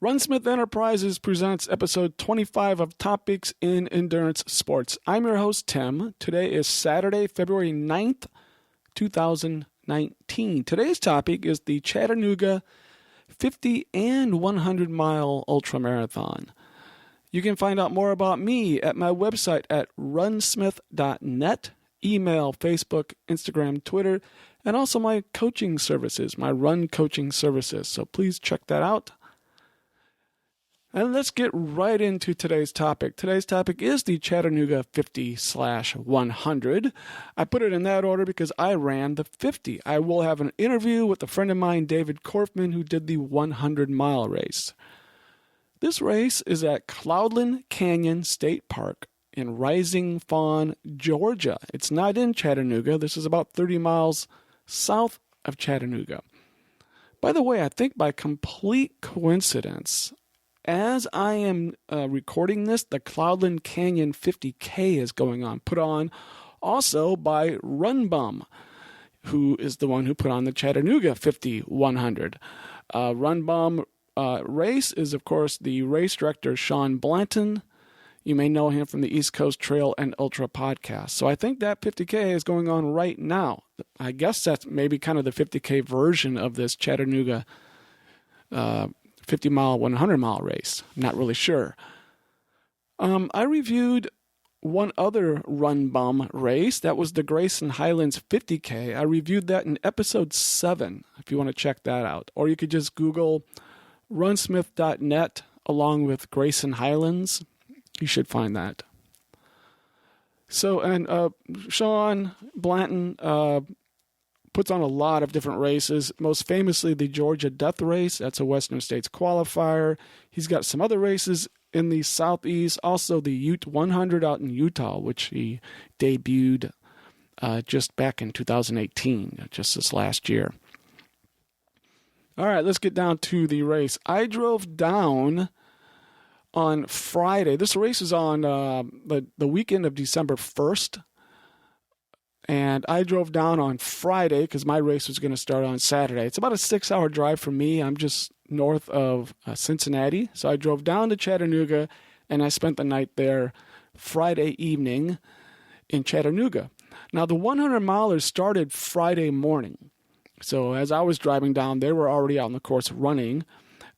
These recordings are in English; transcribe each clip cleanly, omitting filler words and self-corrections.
Runsmith Enterprises presents episode 25 of Topics in Endurance Sports. I'm your host, Tim. Today is Saturday, February 9th, 2019. Today's topic is the Chattanooga 50 and 100-mile ultramarathon. You can find out more about me at my website at runsmith.net, email, Facebook, Instagram, Twitter, and also my coaching services, my run coaching services. So please check that out. And let's get right into today's topic. Today's topic is the Chattanooga 50/100. I put it in that order because I ran the 50. I will have an interview with a friend of mine, David Korfman, who did the 100-mile race. This race is at Cloudland Canyon State Park in Rising Fawn, Georgia. It's not in Chattanooga. This is about 30 miles south of Chattanooga. By the way, I think by complete coincidence, as I am recording this, the Cloudland Canyon 50K is going on, put on also by Run Bum, who is the one who put on the Chattanooga 50/100. Run Bum race is, of course, the race director Sean Blanton. You may know him from the East Coast Trail and Ultra podcast. So I think that 50K is going on right now. I guess that's maybe kind of the 50K version of this Chattanooga 50-mile, 100-mile race. I'm not really sure. I reviewed one other Run Bum race. That was the Grayson Highlands 50K. I reviewed that in episode 7, if you want to check that out. Or you could just Google runsmith.net along with Grayson Highlands. You should find that. So, and Sean Blanton puts on a lot of different races, most famously the Georgia Death Race. That's a Western States qualifier. He's got some other races in the Southeast, also the Ute 100 out in Utah, which he debuted just back in 2018, just this last year. All right, let's get down to the race. I drove down on Friday. This race is on the weekend of December 1st. And I drove down on Friday because my race was going to start on Saturday. It's about a 6-hour drive for me. I'm just north of Cincinnati. So I drove down to Chattanooga, and I spent the night there Friday evening in Chattanooga. Now, the 100-milers started Friday morning. So as I was driving down, they were already out on the course running.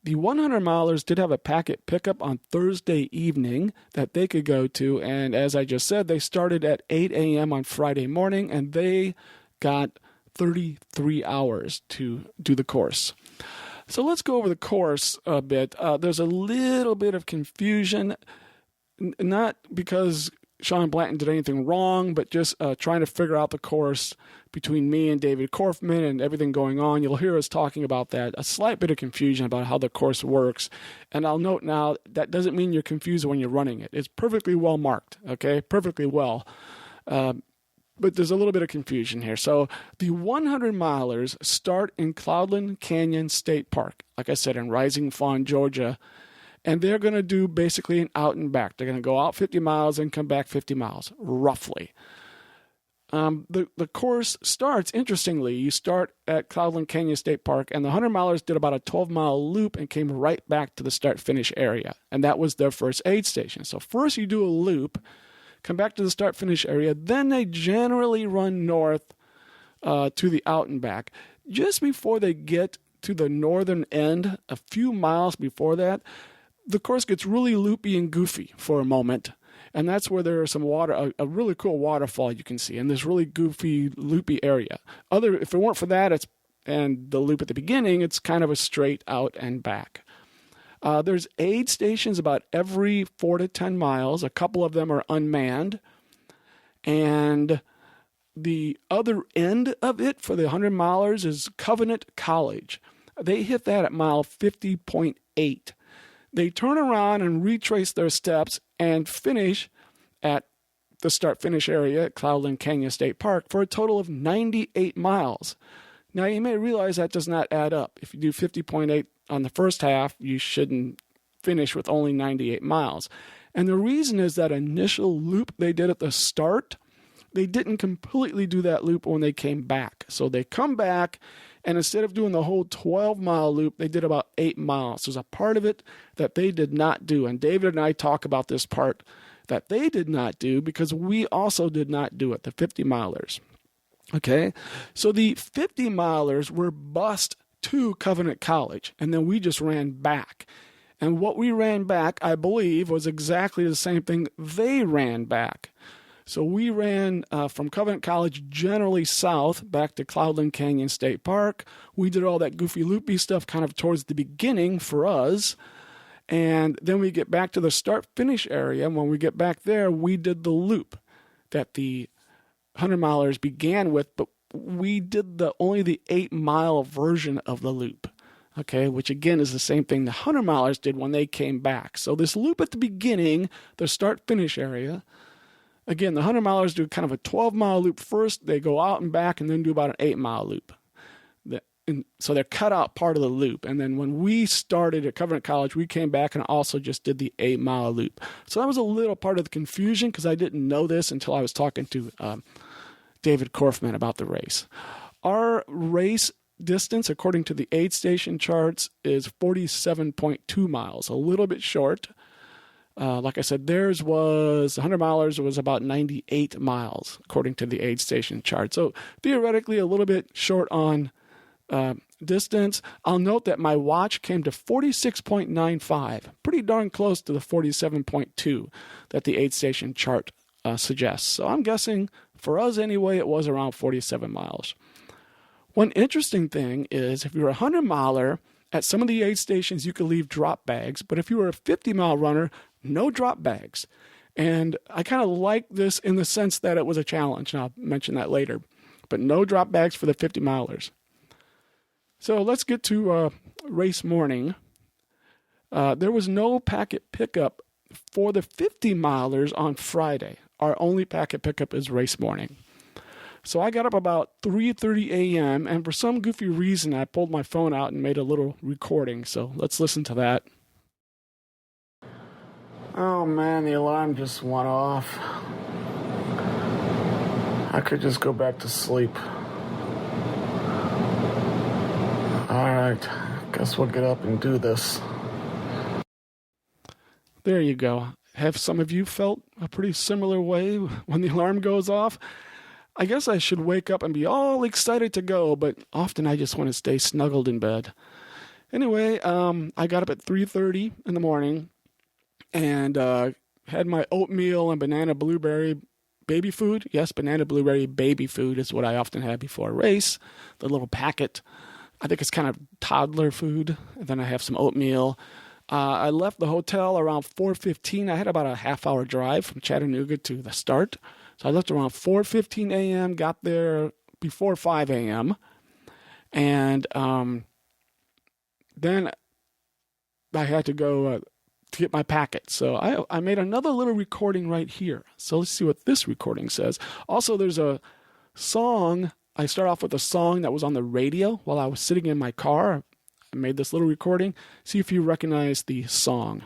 The 100-milers did have a packet pickup on Thursday evening that they could go to, and as I just said, they started at 8 a.m. on Friday morning, and they got 33 hours to do the course. So let's go over the course a bit. There's a little bit of confusion, not because Sean Blanton did anything wrong, but just trying to figure out the course between me and David Korfman and everything going on. You'll hear us talking about that. A slight bit of confusion about how the course works. And I'll note now, that doesn't mean you're confused when you're running it. It's perfectly well marked, okay? Perfectly well. But there's a little bit of confusion here. So the 100-milers start in Cloudland Canyon State Park, like I said, in Rising Fawn, Georgia. And they're going to do basically an out and back. They're going to go out 50 miles and come back 50 miles, roughly. The course starts, interestingly, you start at Cloudland Canyon State Park, and the 100-milers did about a 12-mile loop and came right back to the start-finish area. And that was their first aid station. So first you do a loop, come back to the start-finish area, then they generally run north to the out and back. Just before they get to the northern end, a few miles before that, the course gets really loopy and goofy for a moment. And that's where there is some water, a really cool waterfall you can see in this really goofy, loopy area. If it weren't for that, and the loop at the beginning, it's kind of a straight out and back. There's aid stations about every 4 to 10 miles. A couple of them are unmanned. And the other end of it for the 100-milers is Covenant College. They hit that at mile 50.8. They turn around and retrace their steps and finish at the start-finish area at Cloudland Canyon State Park for a total of 98 miles. Now, you may realize that does not add up. If you do 50.8 on the first half, you shouldn't finish with only 98 miles. And the reason is that initial loop they did at the start, they didn't completely do that loop when they came back. So they come back And instead of doing the whole 12-mile loop, they did about 8 miles. There's a part of it that they did not do. And David and I talk about this part that they did not do because we also did not do it, the 50-milers. Okay? So the 50-milers were bused to Covenant College, and then we just ran back. And what we ran back, I believe, was exactly the same thing they ran back. So we ran from Covenant College generally south back to Cloudland Canyon State Park. We did all that goofy loopy stuff kind of towards the beginning for us. And then we get back to the start-finish area. And when we get back there, we did the loop that the 100-milers began with, but we did only the 8-mile version of the loop. Okay, which again is the same thing the 100-milers did when they came back. So this loop at the beginning, the start-finish area, again, the 100-milers do kind of a 12-mile loop first. They go out and back and then do about an 8-mile loop. So they're cut out part of the loop. And then when we started at Covenant College, we came back and also just did the 8-mile loop. So that was a little part of the confusion because I didn't know this until I was talking to David Korfman about the race. Our race distance, according to the aid station charts, is 47.2 miles, a little bit short. Like I said, theirs was 100-milers was about 98 miles, according to the aid station chart. So theoretically, a little bit short on distance. I'll note that my watch came to 46.95, pretty darn close to the 47.2 that the aid station chart suggests. So I'm guessing, for us anyway, it was around 47 miles. One interesting thing is if you're a 100-miler, at some of the aid stations you could leave drop bags, but if you were a 50-mile runner, no drop bags. And I kind of like this in the sense that it was a challenge, and I'll mention that later. But no drop bags for the 50-milers. So let's get to race morning. There was no packet pickup for the 50-milers on Friday. Our only packet pickup is race morning. So I got up about 3:30 a.m., and for some goofy reason, I pulled my phone out and made a little recording. So let's listen to that. Oh man, the alarm just went off. I could just go back to sleep. Alright, guess we'll get up and do this. There you go. Have some of you felt a pretty similar way when the alarm goes off? I guess I should wake up and be all excited to go, but often I just want to stay snuggled in bed. Anyway, I got up at 3:30 in the morning and had my oatmeal and banana blueberry baby food. Yes, banana blueberry baby food is what I often have before a race. The little packet. I think it's kind of toddler food. And then I have some oatmeal. I left the hotel around 4:15. I had about a half-hour drive from Chattanooga to the start. So I left around 4:15 a.m., got there before 5 a.m., and then I had to go to get my packet. So I made another little recording right here. So let's see what this recording says. Also, there's a song. I start off with a song that was on the radio while I was sitting in my car. I made this little recording. See if you recognize the song.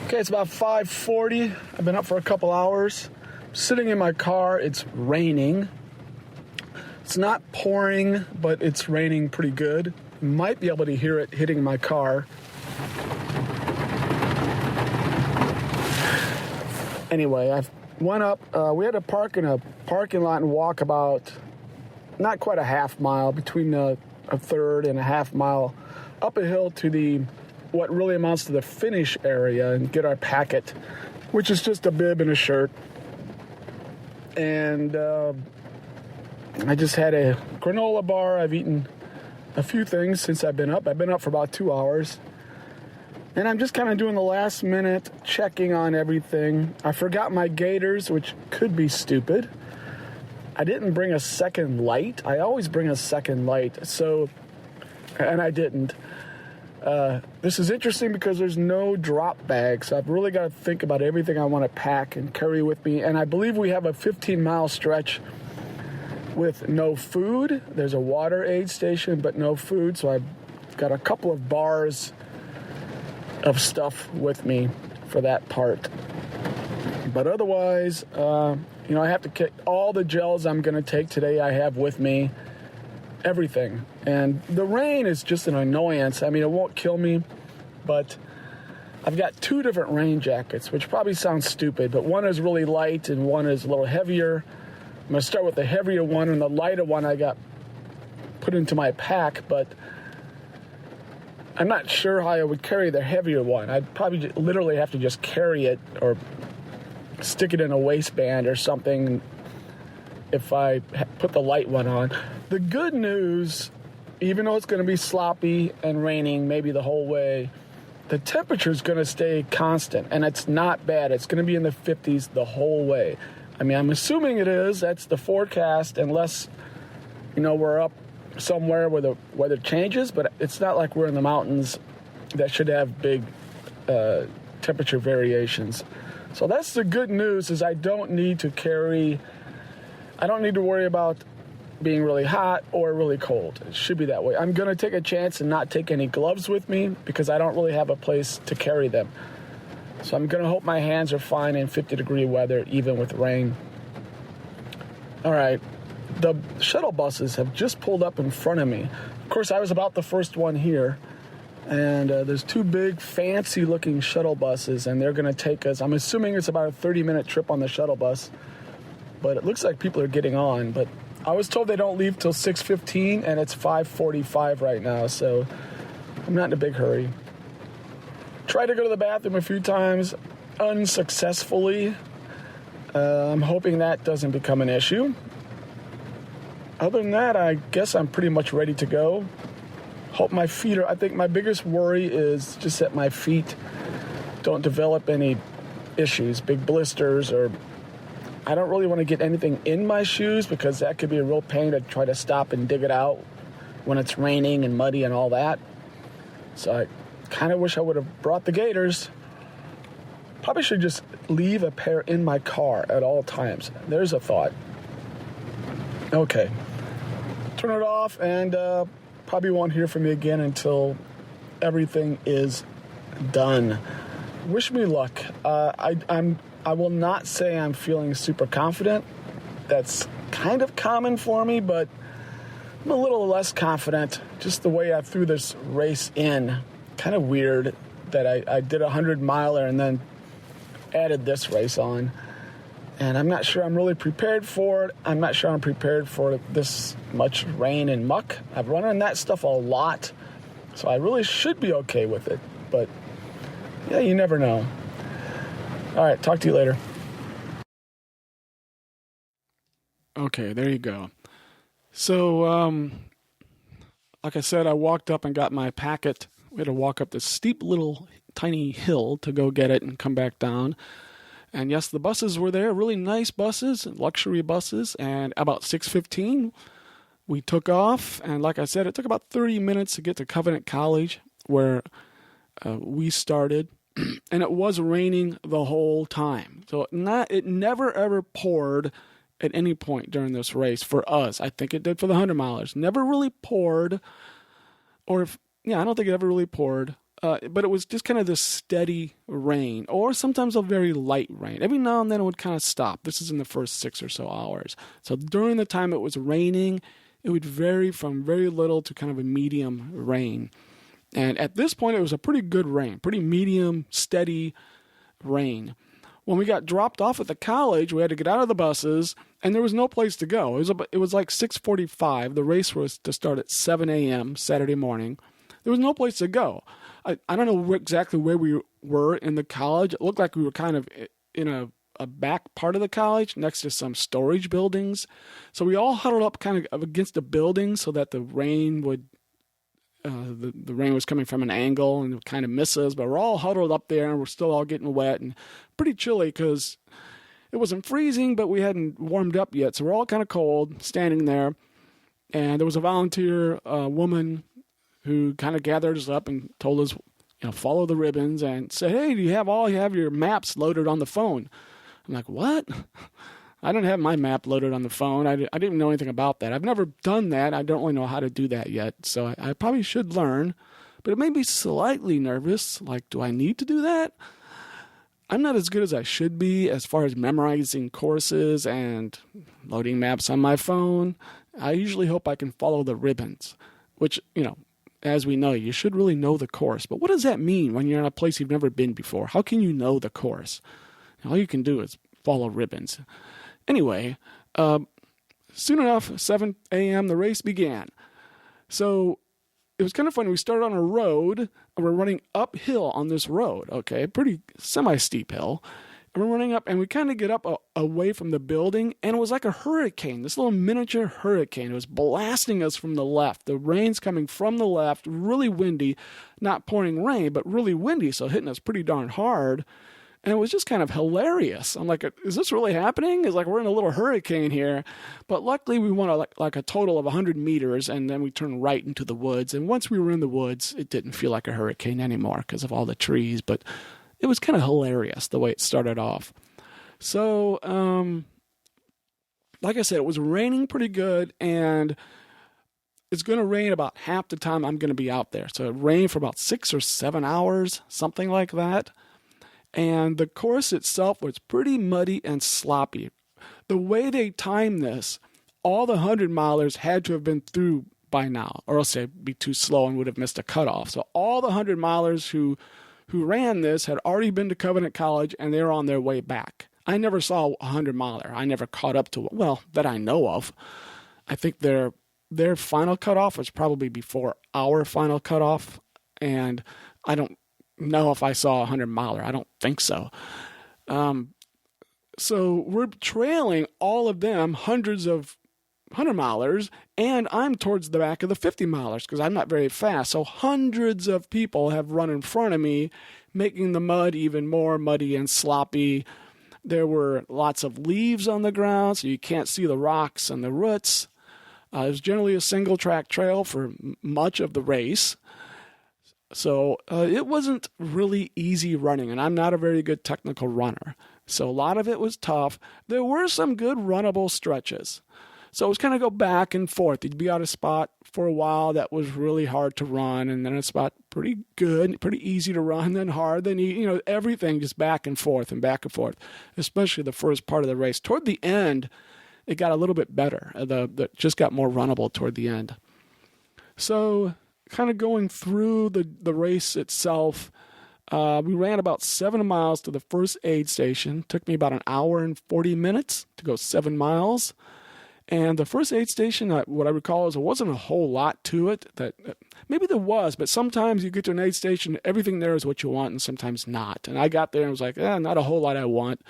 Okay, it's about 5:40. I've been up for a couple hours. Sitting in my car, it's raining. It's not pouring, but it's raining pretty good. You might be able to hear it hitting my car. Anyway, I went up. We had to park in a parking lot and walk about, not quite a half mile, between a third and a half mile up a hill to what really amounts to the finish area and get our packet, which is just a bib and a shirt. And I just had a granola bar. I've eaten a few things since I've been up. I've been up for about 2 hours. And I'm just kind of doing the last minute checking on everything. I forgot my gaiters, which could be stupid. I didn't bring a second light. I always bring a second light. And I didn't. This is interesting because there's no drop bag, so I've really got to think about everything I want to pack and carry with me. And I believe we have a 15-mile stretch with no food. There's a water aid station, but no food, so I've got a couple of bars of stuff with me for that part. But otherwise, I have to get all the gels I'm going to take today I have with me, everything. And the rain is just an annoyance. I mean, it won't kill me, but I've got 2 different rain jackets, which probably sounds stupid, but one is really light and one is a little heavier. I'm going to start with the heavier one, and the lighter one I got put into my pack, but I'm not sure how I would carry the heavier one. I'd probably literally have to just carry it or stick it in a waistband or something if I put the light one on. The good news, even though it's going to be sloppy and raining maybe the whole way, the temperature is going to stay constant, and it's not bad. It's going to be in the 50s the whole way. I mean, I'm assuming it is. That's the forecast, unless, we're up somewhere where the weather changes, but it's not like we're in the mountains that should have big temperature variations. So that's the good news, is I don't need to worry about being really hot or really cold. It should be that way. I'm going to take a chance and not take any gloves with me because I don't really have a place to carry them. So I'm going to hope my hands are fine in 50-degree weather, even with rain. All right. The shuttle buses have just pulled up in front of me. Of course, I was about the first one here. And there's 2 big, fancy-looking shuttle buses, and they're going to take us. I'm assuming it's about a 30-minute trip on the shuttle bus. But it looks like people are getting on. But I was told they don't leave till 6:15, and it's 5:45 right now, so I'm not in a big hurry. Tried to go to the bathroom a few times, unsuccessfully. I'm hoping that doesn't become an issue. Other than that, I guess I'm pretty much ready to go. Hope my feet I think my biggest worry is just that my feet don't develop any issues, big blisters, or I don't really want to get anything in my shoes because that could be a real pain to try to stop and dig it out when it's raining and muddy and all that. So I kind of wish I would have brought the gaiters. Probably should just leave a pair in my car at all times. There's a thought. Okay. Turn it off, and probably won't hear from me again until everything is done. Wish me luck. I will not say I'm feeling super confident. That's kind of common for me, but I'm a little less confident. Just the way I threw this race in. Kind of weird that I did a 100-miler and then added this race on. And I'm not sure I'm really prepared for it. I'm not sure I'm prepared for this much rain and muck. I've run on that stuff a lot, so I really should be okay with it. But, yeah, you never know. All right, talk to you later. Okay, there you go. So, like I said, I walked up and got my packet. We had to walk up this steep little tiny hill to go get it and come back down. And yes, the buses were there, really nice buses, luxury buses. And about 6:15, we took off. And like I said, it took about 30 minutes to get to Covenant College, where we started. And it was raining the whole time. So it never, ever poured at any point during this race for us. I think it did for the 100-milers. Never really poured. I don't think it ever really poured. But it was just kind of this steady rain, or sometimes a very light rain. Every now and then it would kind of stop. This is in the first 6 or so hours. So during the time it was raining, it would vary from very little to kind of a medium rain. And at this point, it was a pretty good rain, pretty medium, steady rain. When we got dropped off at the college, we had to get out of the buses, and there was no place to go. It was like 6:45. The race was to start at 7 a.m. Saturday morning. There was no place to go. I don't know exactly where we were in the college. It looked like we were kind of in a back part of the college next to some storage buildings. So we all huddled up kind of against the building so that the rain would, the rain was coming from an angle and it would kind of miss us. But we're all huddled up there and we're still all getting wet and pretty chilly because it wasn't freezing, but we hadn't warmed up yet. So we're all kind of cold standing there. And there was a volunteer woman who kind of gathered us up and told us, follow the ribbons, and said, hey, do you have your maps loaded on the phone? I'm like, what? I don't have my map loaded on the phone. I didn't know anything about that. I've never done that. I don't really know how to do that yet, so I probably should learn. But it made me slightly nervous. Like, do I need to do that? I'm not as good as I should be as far as memorizing courses and loading maps on my phone. I usually hope I can follow the ribbons, which, as we know, you should really know the course. But what does that mean when you're in a place you've never been before? How can you know the course? All you can do is follow ribbons. Anyway, soon enough, 7 a.m., the race began. So it was kind of funny. We started on a road, and we're running uphill on this road, okay, pretty semi-steep hill. And we're running up, and we kind of get up away from the building, and it was like a hurricane, this little miniature hurricane. It was blasting us from the left. The rain's coming from the left, really windy, not pouring rain, but really windy, so hitting us pretty darn hard. And it was just kind of hilarious. I'm like, is this really happening? It's like we're in a little hurricane here. But luckily we went like a total of 100 meters, and then we turned right into the woods. And once we were in the woods, it didn't feel like a hurricane anymore because of all the trees. But it was kind of hilarious the way it started off. So, like I said, it was raining pretty good, and it's going to rain about half the time I'm going to be out there. So it rained for about 6 or 7 hours, something like that. And the course itself was pretty muddy and sloppy. The way they timed this, all the 100-milers had to have been through by now, or else they'd be too slow and would have missed a cutoff. So all the 100-milers who ran this had already been to Covenant College, and they were on their way back. I never saw a 100-miler. I never caught up to, that I know of. I think their final cutoff was probably before our final cutoff, and I don't know if I saw a 100-miler. I don't think so. So we're trailing all of them, hundreds of 100-milers, and I'm towards the back of the 50-milers because I'm not very fast. So hundreds of people have run in front of me, making the mud even more muddy and sloppy. There were lots of leaves on the ground, so you can't see the rocks and the roots. It was generally a single-track trail for much of the race. So it wasn't really easy running, and I'm not a very good technical runner. So a lot of it was tough. There were some good runnable stretches. So it was kind of go back and forth. You'd be at a spot for a while that was really hard to run, and then a spot pretty good, pretty easy to run, then hard, then everything just back and forth, especially the first part of the race. Toward the end, it got a little bit better. The just got more runnable toward the end. So kind of going through the race itself, we ran about 7 miles to the first aid station. Took me about an hour and 40 minutes to go 7 miles. And the first aid station, what I recall is there wasn't a whole lot to it. That maybe there was, but sometimes you get to an aid station, everything there is what you want, and sometimes not. And I got there and was like, not a whole lot I want.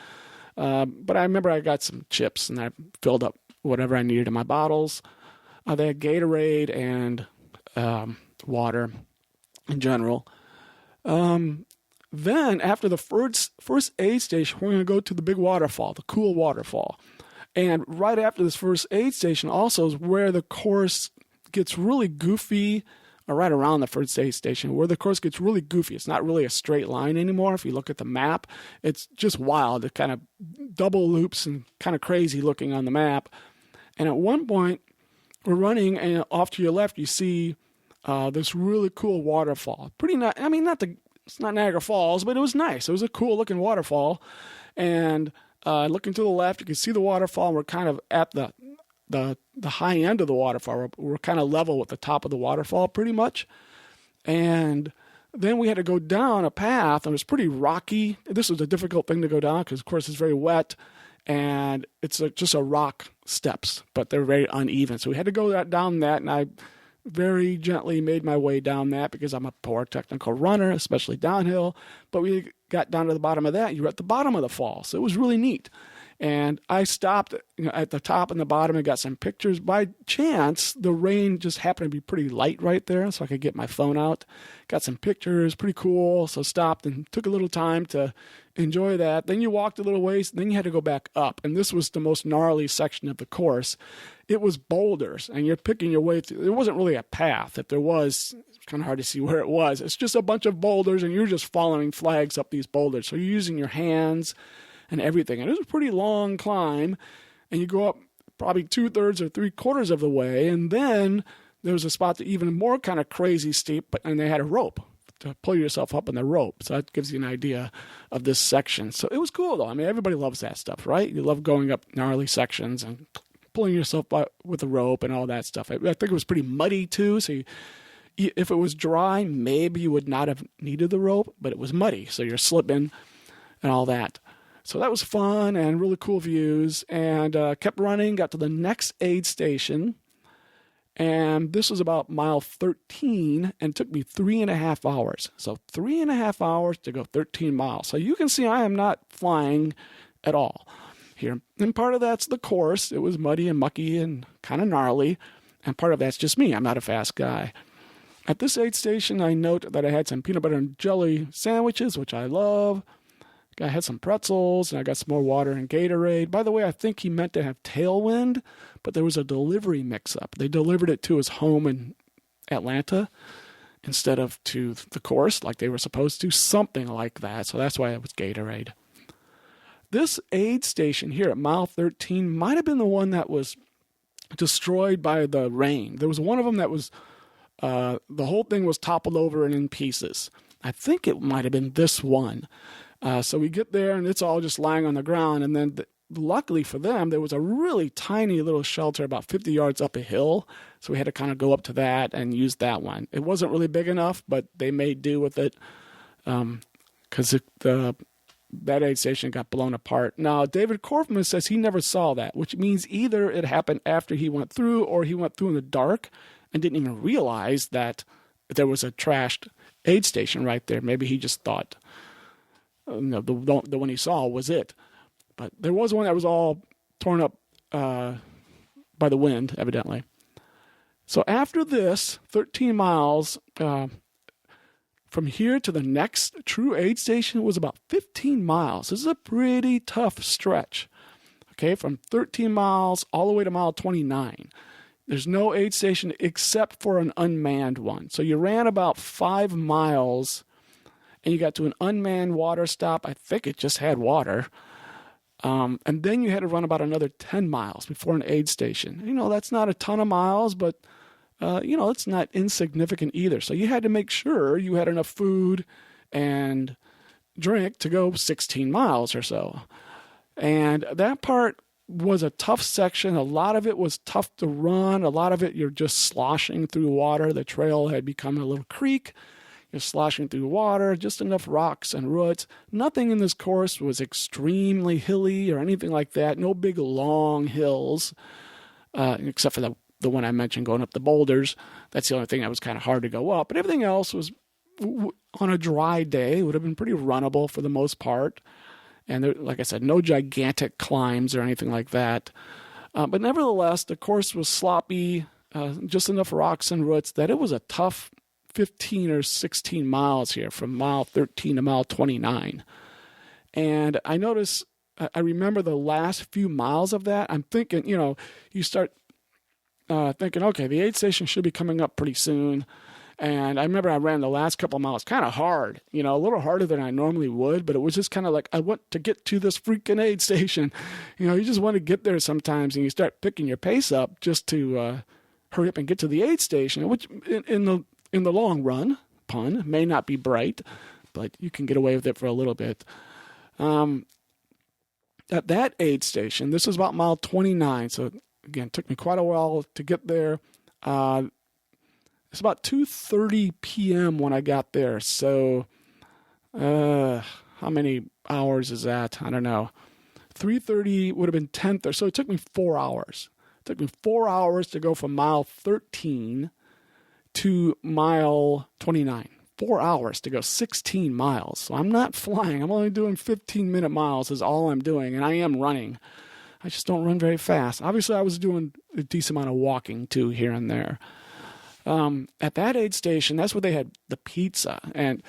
But I remember I got some chips, and I filled up whatever I needed in my bottles. They had Gatorade and water in general. Then after the first aid station, we're going to go to the big waterfall, the cool waterfall. And right after this first aid station also is where the course gets really goofy, or right around the first aid station, where the course gets really goofy. It's not really a straight line anymore. If you look at the map, it's just wild. It kind of double loops and kind of crazy looking on the map. And at one point, we're running, and off to your left, you see this really cool waterfall. Pretty nice. I mean, it's not Niagara Falls, but it was nice. It was a cool looking waterfall. And looking to the left, you can see the waterfall. We're kind of at the high end of the waterfall. We're kind of level with the top of the waterfall pretty much. And then we had to go down a path, and it was pretty rocky. This was a difficult thing to go down because, of course, it's very wet. And it's just a rock steps, but they're very uneven. So we had to go down that, and I very gently made my way down that because I'm a poor technical runner, especially downhill. But we got down to the bottom of that. You were at the bottom of the fall, so it was really neat. And I stopped at the top and the bottom and got some pictures. By chance, the rain just happened to be pretty light right there, so I could get my phone out. Got some pictures, pretty cool. So stopped and took a little time to enjoy that. Then you walked a little ways, then you had to go back up. And this was the most gnarly section of the course. It was boulders, and you're picking your way through. There wasn't really a path. If there was, it's kind of hard to see where it was. It's just a bunch of boulders, and you're just following flags up these boulders. So you're using your hands and everything. And it was a pretty long climb, and you go up probably 2/3 or 3/4 of the way, and then there was a spot that even more kind of crazy steep, and they had a rope to pull yourself up in the rope. So that gives you an idea of this section. So it was cool, though. I mean, everybody loves that stuff, right? You love going up gnarly sections and pulling yourself up with a rope and all that stuff. I think it was pretty muddy, too, so if it was dry, maybe you would not have needed the rope, but it was muddy, so you're slipping and all that. So that was fun and really cool views, and kept running, got to the next aid station, and this was about mile 13, and took me 3.5 hours. So 3.5 hours to go 13 miles. So you can see I am not flying at all here. And part of that's the course. It was muddy and mucky and kind of gnarly, and part of that's just me. I'm not a fast guy. At this aid station, I note that I had some peanut butter and jelly sandwiches, which I love. I had some pretzels, and I got some more water and Gatorade. By the way, I think he meant to have Tailwind, but there was a delivery mix-up. They delivered it to his home in Atlanta instead of to the course like they were supposed to, something like that. So that's why it was Gatorade. This aid station here at mile 13 might have been the one that was destroyed by the rain. There was one of them that was, the whole thing was toppled over and in pieces. I think it might have been this one. So we get there, and it's all just lying on the ground. And then, luckily for them, there was a really tiny little shelter about 50 yards up a hill. So we had to kind of go up to that and use that one. It wasn't really big enough, but they made do with it because that aid station got blown apart. Now, David Korfman says he never saw that, which means either it happened after he went through, or he went through in the dark and didn't even realize that there was a trashed aid station right there. Maybe he just thought the one he saw was it. But there was one that was all torn up by the wind, evidently. So after this, 13 miles from here to the next true aid station was about 15 miles. This is a pretty tough stretch. Okay, from 13 miles all the way to mile 29. There's no aid station except for an unmanned one. So you ran about 5 miles, and you got to an unmanned water stop. I think it just had water. And then you had to run about another 10 miles before an aid station. That's not a ton of miles, but, it's not insignificant either. So you had to make sure you had enough food and drink to go 16 miles or so. And that part was a tough section. A lot of it was tough to run. A lot of it, you're just sloshing through water. The trail had become a little creek. You're sloshing through water, just enough rocks and roots. Nothing in this course was extremely hilly or anything like that. No big long hills, except for the one I mentioned going up the boulders. That's the only thing that was kind of hard to go up. But everything else was, on a dry day, would have been pretty runnable for the most part. And there, like I said, no gigantic climbs or anything like that. But nevertheless, the course was sloppy, just enough rocks and roots that it was a tough 15 or 16 miles here from mile 13 to mile 29. And I remember the last few miles of that. I'm thinking, you start thinking, okay, the aid station should be coming up pretty soon. And I remember I ran the last couple of miles kind of hard, a little harder than I normally would, but it was just kind of like, I want to get to this freaking aid station. You just want to get there sometimes, and you start picking your pace up just to hurry up and get to the aid station, which in the long run, pun, may not be bright, but you can get away with it for a little bit. At that aid station, this was about mile 29, so again, it took me quite a while to get there. It's about 2:30 p.m. when I got there, so how many hours is that? I don't know. 3:30 would have been 10th, so it took me 4 hours. It took me 4 hours to go from mile 13 to mile 29. 4 hours to go 16 miles. So I'm not flying. I'm only doing 15-minute miles is all I'm doing, and I am running. I just don't run very fast. Obviously, I was doing a decent amount of walking, too, here and there. At that aid station, that's where they had the pizza. And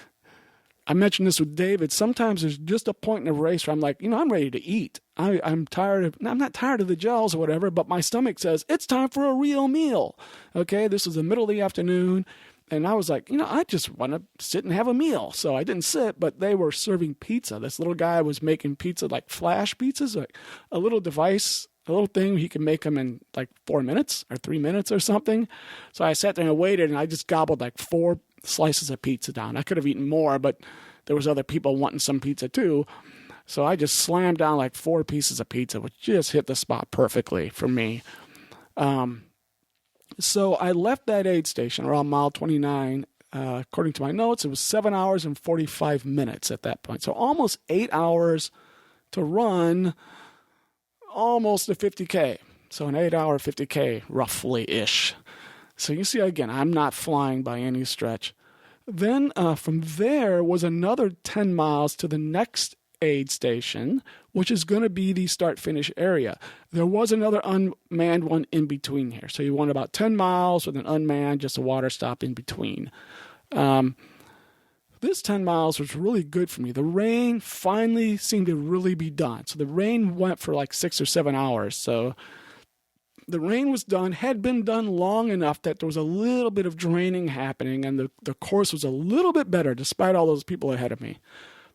I mentioned this with David. Sometimes there's just a point in a race where I'm like, I'm ready to eat. I'm not tired of the gels or whatever, but my stomach says, it's time for a real meal. Okay, this was the middle of the afternoon. And I was like, I just want to sit and have a meal. So I didn't sit, but they were serving pizza. This little guy was making pizza, like flash pizzas, like a little device, a little thing. He could make them in like 4 minutes or 3 minutes or something. So I sat there and waited, and I just gobbled like 4 slices of pizza down. I could have eaten more, but there was other people wanting some pizza too. So I just slammed down like 4 pieces of pizza, which just hit the spot perfectly for me. So I left that aid station around mile 29. According to my notes, it was 7 hours and 45 minutes at that point. So almost 8 hours to run almost a 50K. So an 8-hour 50K, roughly-ish. So you see, again, I'm not flying by any stretch. Then from there was another 10 miles to the next aid station, which is going to be the start-finish area. There was another unmanned one in between here. So you went about 10 miles with an unmanned, just a water stop in between. This 10 miles was really good for me. The rain finally seemed to really be done. So the rain went for like 6 or 7 hours. So the rain was done, had been done long enough that there was a little bit of draining happening, and the course was a little bit better despite all those people ahead of me.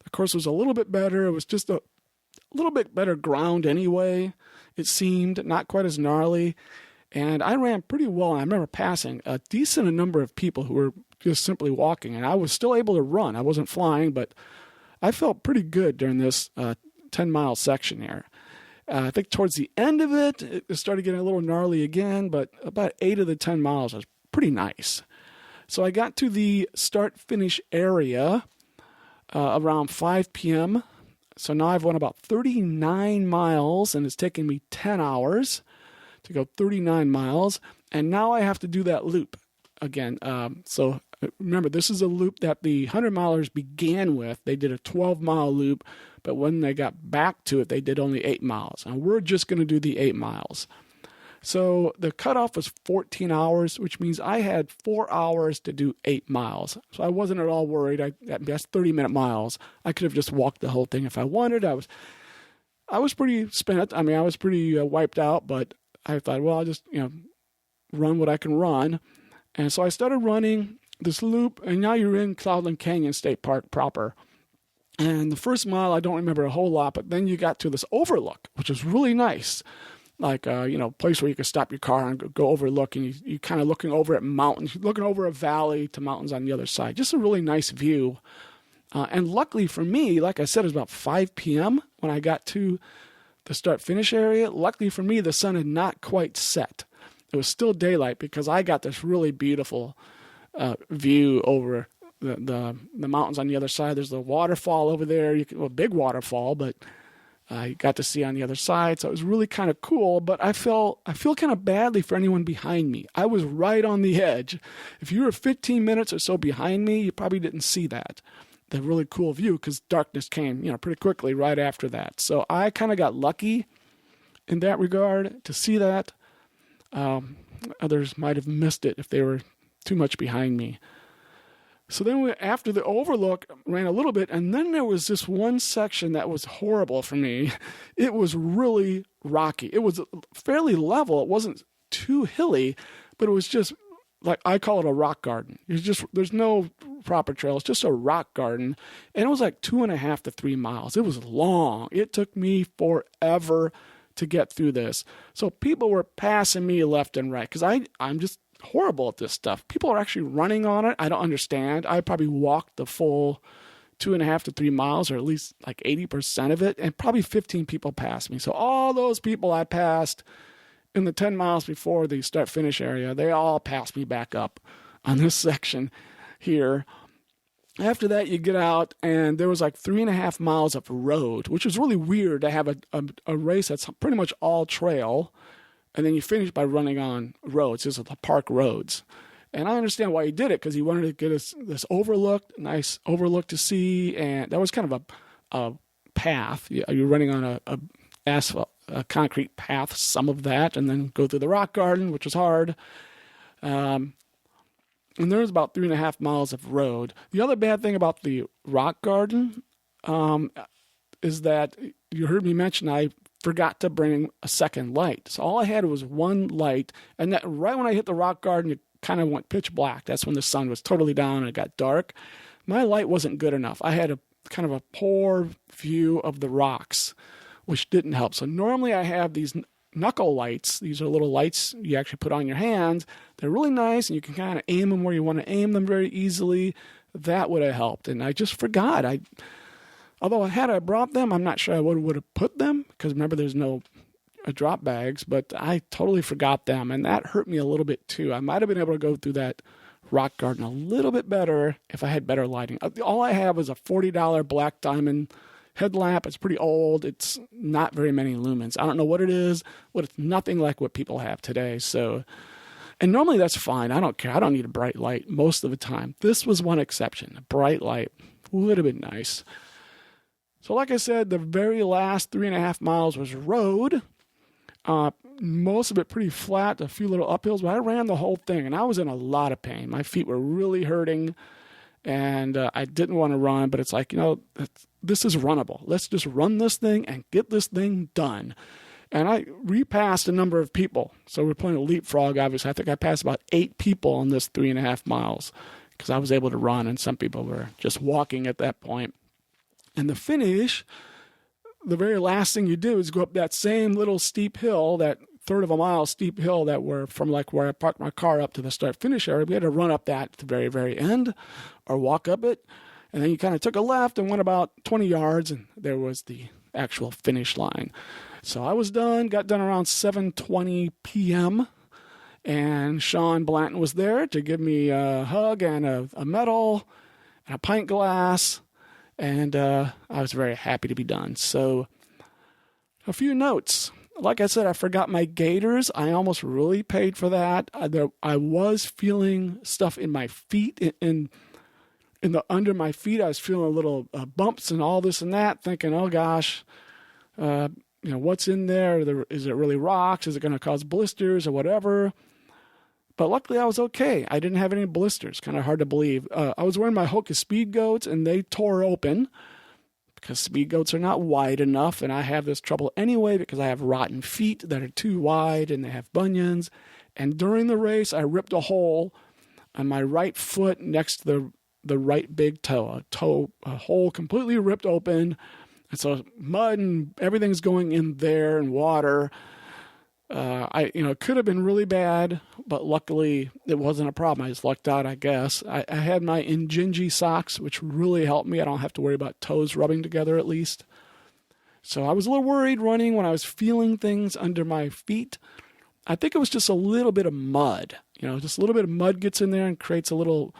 The course was a little bit better. It was just a little bit better ground anyway, it seemed, not quite as gnarly. And I ran pretty well. I remember passing a decent number of people who were just simply walking, and I was still able to run. I wasn't flying, but I felt pretty good during this 10-mile section here. I think towards the end of it, it started getting a little gnarly again, but about 8 of the 10 miles was pretty nice. So I got to the start-finish area around 5 p.m. So now I've went about 39 miles, and it's taken me 10 hours to go 39 miles. And now I have to do that loop again. So remember, this is a loop that the 100-milers began with. They did a 12-mile loop, but when they got back to it, they did only 8 miles. And we're just going to do the 8 miles. So the cutoff was 14 hours, which means I had 4 hours to do 8 miles. So I wasn't at all worried. That's 30-minute miles. I could have just walked the whole thing if I wanted. I was pretty spent. I mean, I was pretty wiped out, but I thought, well, I'll just run what I can run. And so I started running this loop, and now you're in Cloudland Canyon State Park proper. And the first mile, I don't remember a whole lot, but then you got to this overlook, which was really nice. Like, place where you could stop your car and go overlook, and you kind of looking over at mountains, looking over a valley to mountains on the other side. Just a really nice view. And luckily for me, like I said, it was about 5 p.m. when I got to the start-finish area. Luckily for me, the sun had not quite set. It was still daylight because I got this really beautiful view over the mountains on the other side. There's a waterfall over there, a big waterfall, but I got to see on the other side. So it was really kind of cool, but I feel kind of badly for anyone behind me. I was right on the edge. If you were 15 minutes or so behind me, you probably didn't see that. The really cool view, because darkness came, pretty quickly right after that. So I kind of got lucky in that regard to see that. Others might have missed it if they were too much behind me. So then after the overlook, ran a little bit, and then there was this one section that was horrible for me. It was really rocky. It was fairly level. It wasn't too hilly, but it was just, like, I call it a rock garden. There's no proper trail. It's just a rock garden. And it was like 2.5 to 3 miles. It was long. It took me forever to get through this. So people were passing me left and right because I'm just horrible at this stuff. People are actually running on it. I don't understand. I probably walked the full 2.5 to 3 miles, or at least like 80% of it, and probably 15 people passed me. So all those people I passed in the 10 miles before the start-finish area, they all passed me back up on this section here. After that, you get out, and there was like 3.5 miles of road, which was really weird to have a race that's pretty much all trail, and then you finish by running on roads. These are the park roads. And I understand why he did it, because he wanted to get us this nice overlook to see. And that was kind of a path. You're running on a concrete path, some of that, and then go through the rock garden, which was hard. And there's about 3.5 miles of road. The other bad thing about the rock garden is that you heard me mention I forgot to bring a second light. So all I had was one light, and that right when I hit the rock garden, it kind of went pitch black. That's when the sun was totally down and it got dark. My light wasn't good enough. I had a kind of a poor view of the rocks, which didn't help. So normally I have these knuckle lights. These are little lights you actually put on your hands. They're really nice, and you can kind of aim them where you want to aim them very easily. That would have helped, and I just forgot. Although had I brought them, I'm not sure I would have put them, because remember, there's no drop bags, but I totally forgot them, and that hurt me a little bit too. I might have been able to go through that rock garden a little bit better if I had better lighting. All I have is a $40 black diamond headlamp. It's pretty old. It's not very many lumens. I don't know what it is, but it's nothing like what people have today. So, and normally that's fine. I don't care. I don't need a bright light most of the time. This was one exception. A bright light would have been nice. So like I said, the very last 3.5 miles was road. Most of it pretty flat, a few little uphills, but I ran the whole thing, and I was in a lot of pain. My feet were really hurting, and I didn't want to run, but it's like, this is runnable. Let's just run this thing and get this thing done. And I repassed a number of people. So we're playing a leapfrog, obviously. I think I passed about 8 people on this 3.5 miles because I was able to run, and some people were just walking at that point. And the finish, the very last thing you do is go up that same little steep hill, that third of a mile steep hill that were from like where I parked my car up to the start-finish area. We had to run up that at the very, very end or walk up it. And then you kind of took a left and went about 20 yards, and there was the actual finish line. So I was done, got done around 7:20 p.m., and Sean Blanton was there to give me a hug and a medal and a pint glass, and I was very happy to be done. So a few notes. Like I said, I forgot my gaiters. I almost really paid for that. I was feeling stuff in my feet, in the under my feet. I was feeling little bumps and all this and that, thinking, oh gosh, what's in there? Is it really rocks? Is it going to cause blisters or whatever? But luckily I was okay. I didn't have any blisters. Kind of hard to believe. I was wearing my Hoka Speed Goats, and they tore open because Speed Goats are not wide enough, and I have this trouble anyway because I have rotten feet that are too wide and they have bunions. And during the race, I ripped a hole on my right foot next to the right big toe. A hole completely ripped open. And so mud and everything's going in there, and water. It could have been really bad, but luckily it wasn't a problem. I just lucked out, I guess. I had my Injinji socks, which really helped me. I don't have to worry about toes rubbing together, at least. So I was a little worried running when I was feeling things under my feet. I think it was just a little bit of mud. Just a little bit of mud gets in there and creates a little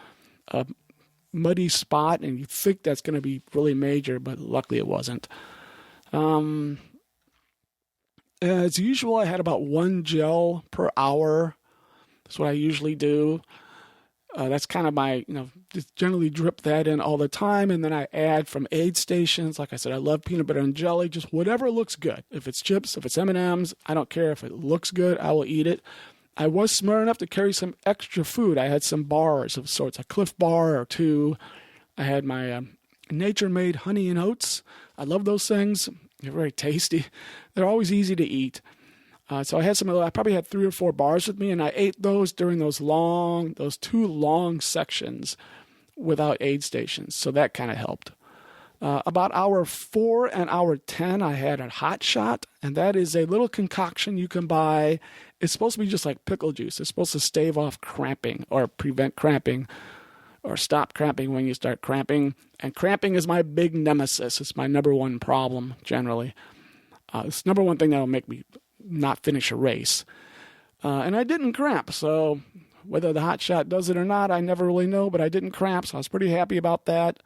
muddy spot, and you think that's going to be really major, but luckily it wasn't. As usual, I had about 1 gel per hour. That's what I usually do. That's kind of my, just generally drip that in all the time. And then I add from aid stations. Like I said, I love peanut butter and jelly, just whatever looks good. If it's chips, if it's M&Ms, I don't care. If it looks good, I will eat it. I was smart enough to carry some extra food. I had some bars of sorts, a Cliff Bar or 2. I had my nature-made honey and oats. I love those things. They're very tasty. They're always easy to eat. So I had some of those. I probably had 3 or 4 bars with me, and I ate those during those 2 long sections without aid stations. So that kind of helped. About hour 4 and hour 10, I had a hot shot, and that is a little concoction you can buy. It's supposed to be just like pickle juice. It's supposed to stave off cramping or prevent cramping or stop cramping when you start cramping. And cramping is my big nemesis. It's my number one problem, generally. It's the number one thing that will make me not finish a race. And I didn't cramp, so whether the hot shot does it or not, I never really know, but I didn't cramp, so I was pretty happy about that.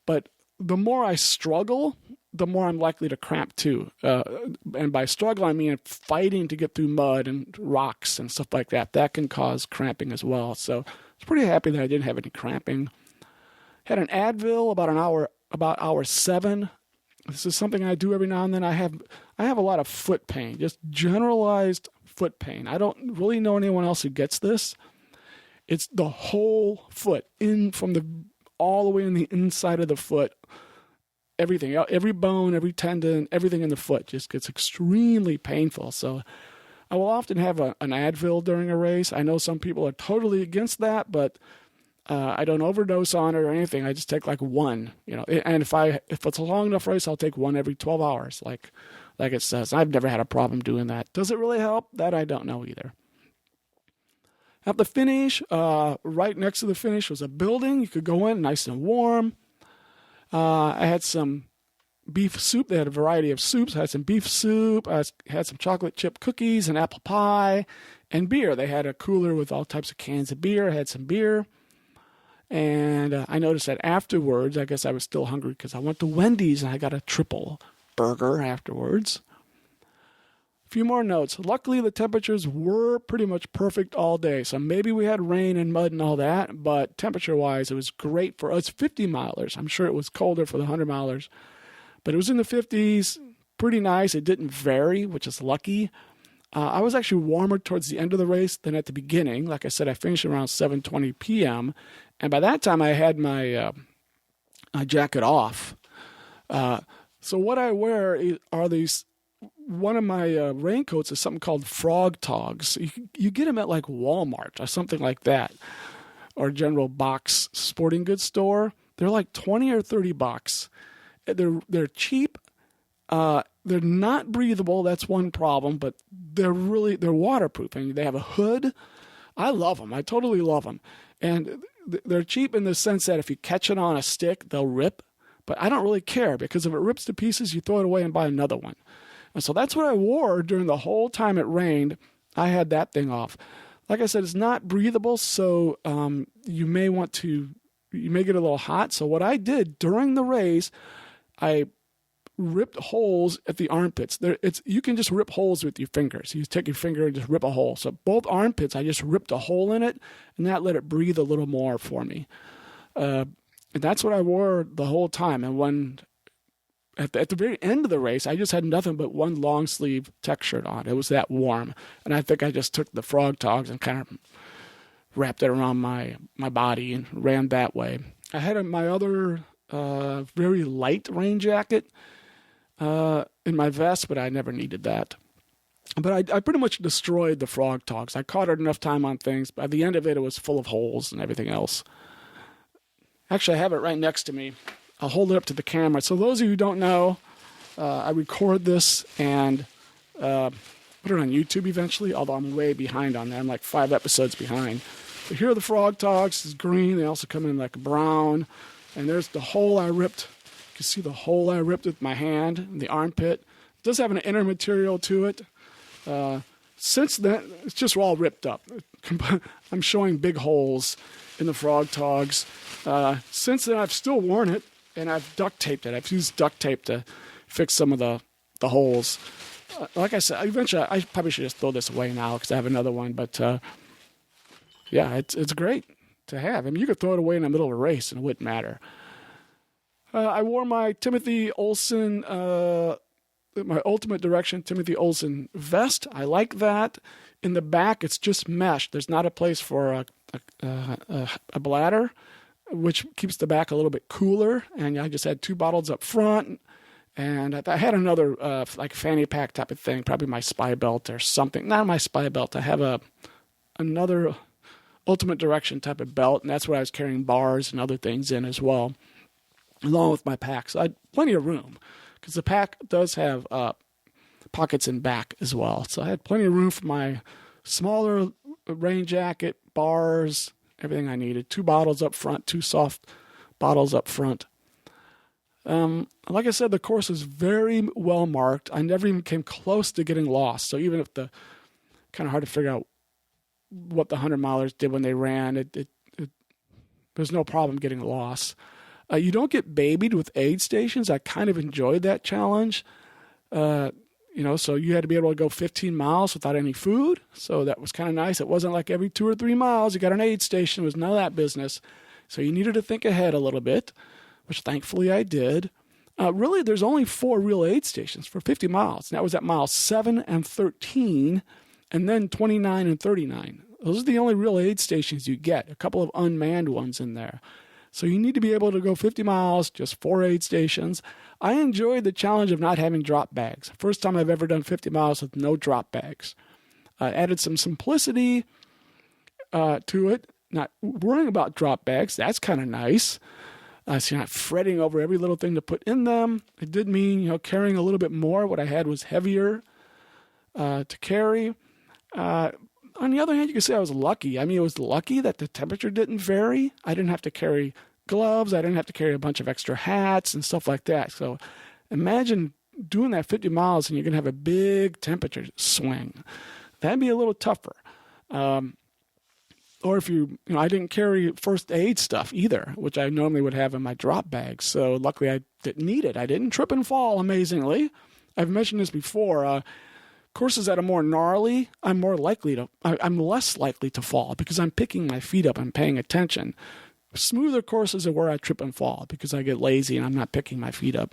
But the more I struggle, the more I'm likely to cramp too. And by struggle, I mean fighting to get through mud and rocks and stuff like that. That can cause cramping as well. So I was pretty happy that I didn't have any cramping. Had an Advil about hour 7. This is something I do every now and then. I have a lot of foot pain, just generalized foot pain. I don't really know anyone else who gets this. It's the whole foot, all the way in the inside of the foot. Everything, every bone, every tendon, everything in the foot just gets extremely painful. So I will often have an Advil during a race. I know some people are totally against that, but I don't overdose on it or anything. I just take like one, and if it's a long enough race, I'll take one every 12 hours, like it says. I've never had a problem doing that. Does it really help? That I don't know either. At the finish, right next to the finish was a building. You could go in nice and warm. I had some beef soup. They had a variety of soups. I had some beef soup. I had some chocolate chip cookies and apple pie and beer. They had a cooler with all types of cans of beer. I had some beer. And I noticed that afterwards, I guess I was still hungry because I went to Wendy's and I got a triple burger afterwards. A few more notes. Luckily, the temperatures were pretty much perfect all day. So maybe we had rain and mud and all that, but temperature-wise, it was great for us 50-milers. I'm sure it was colder for the 100-milers, but it was in the 50s, pretty nice. It didn't vary, which is lucky. I was actually warmer towards the end of the race than at the beginning. Like I said, I finished around 7:20 p.m., and by that time, I had my jacket off. So what I wear are these. One of my raincoats is something called Frog Togs. You get them at like Walmart or something like that, or General Box sporting goods store. They're like $20 or $30. They're cheap. They're not breathable. That's one problem, but they're waterproof and they have a hood. I love them. I totally love them, and they're cheap in the sense that if you catch it on a stick, they'll rip. But I don't really care because if it rips to pieces, you throw it away and buy another one. And so that's what I wore during the whole time it rained. I had that thing off. Like I said, it's not breathable, so you may get a little hot. So what I did during the race, I ripped holes at the armpits. You can just rip holes with your fingers. You take your finger and just rip a hole. So both armpits, I just ripped a hole in it, and that let it breathe a little more for me. And that's what I wore the whole time. And when at the very end of the race, I just had nothing but one long sleeve tech shirt on. It was that warm. And I think I just took the Frog Togs and kind of wrapped it around my body and ran that way. I had my other very light rain jacket in my vest, but I never needed that. But I pretty much destroyed the Frog Togs. I caught it enough time on things. By the end of it, it was full of holes and everything else. Actually, I have it right next to me. I'll hold it up to the camera. So those of you who don't know, I record this and put it on YouTube eventually, although I'm way behind on that. I'm like 5 episodes behind. But here are the Frog Togs. It's green. They also come in like brown. And there's the hole I ripped. You can see the hole I ripped with my hand in the armpit. It does have an inner material to it. Since then, it's just all ripped up. I'm showing big holes in the Frog Togs. Since then, I've still worn it, and I've duct taped it. I've used duct tape to fix some of the holes. Like I said, eventually, I probably should just throw this away now because I have another one. But yeah, it's great to have. I mean, you could throw it away in the middle of a race, and it wouldn't matter. I wore my Timothy Olsen, my Ultimate Direction Timothy Olsen vest. I like that. In the back, it's just mesh. There's not a place for a bladder, which keeps the back a little bit cooler. And I just had 2 bottles up front. And I had another like fanny pack type of thing, probably my spy belt or something. Not my spy belt. I have another Ultimate Direction type of belt, and that's where I was carrying bars and other things in as well, along with my pack. So I had plenty of room because the pack does have pockets in back as well. So I had plenty of room for my smaller rain jacket, bars, everything I needed. 2 bottles up front, 2 soft bottles up front. Like I said, the course is very well marked. I never even came close to getting lost. So even if kind of hard to figure out what the 100-milers did when they ran, there's no problem getting lost. You don't get babied with aid stations. I kind of enjoyed that challenge. So you had to be able to go 15 miles without any food. So that was kind of nice. It wasn't like every 2 or 3 miles you got an aid station. It was none of that business. So you needed to think ahead a little bit, which thankfully I did. Really, there's only 4 real aid stations for 50 miles. And that was at miles 7 and 13, and then 29 and 39. Those are the only real aid stations you get. A couple of unmanned ones in there. So you need to be able to go 50 miles, just 4 aid stations. I enjoyed the challenge of not having drop bags. First time I've ever done 50 miles with no drop bags. Added some simplicity to it. Not worrying about drop bags. That's kind of nice. So you're not fretting over every little thing to put in them. It did mean, carrying a little bit more. What I had was heavier to carry. On the other hand, you could say I was lucky. I mean, it was lucky that the temperature didn't vary. I didn't have to carry gloves. I didn't have to carry a bunch of extra hats and stuff like that. So imagine doing that 50 miles and you're going to have a big temperature swing. That'd be a little tougher. Or if I didn't carry first aid stuff either, which I normally would have in my drop bag. So luckily I didn't need it. I didn't trip and fall, amazingly. I've mentioned this before. Courses that are more gnarly, I'm less likely to fall because I'm picking my feet up and paying attention. Smoother courses are where I trip and fall because I get lazy and I'm not picking my feet up.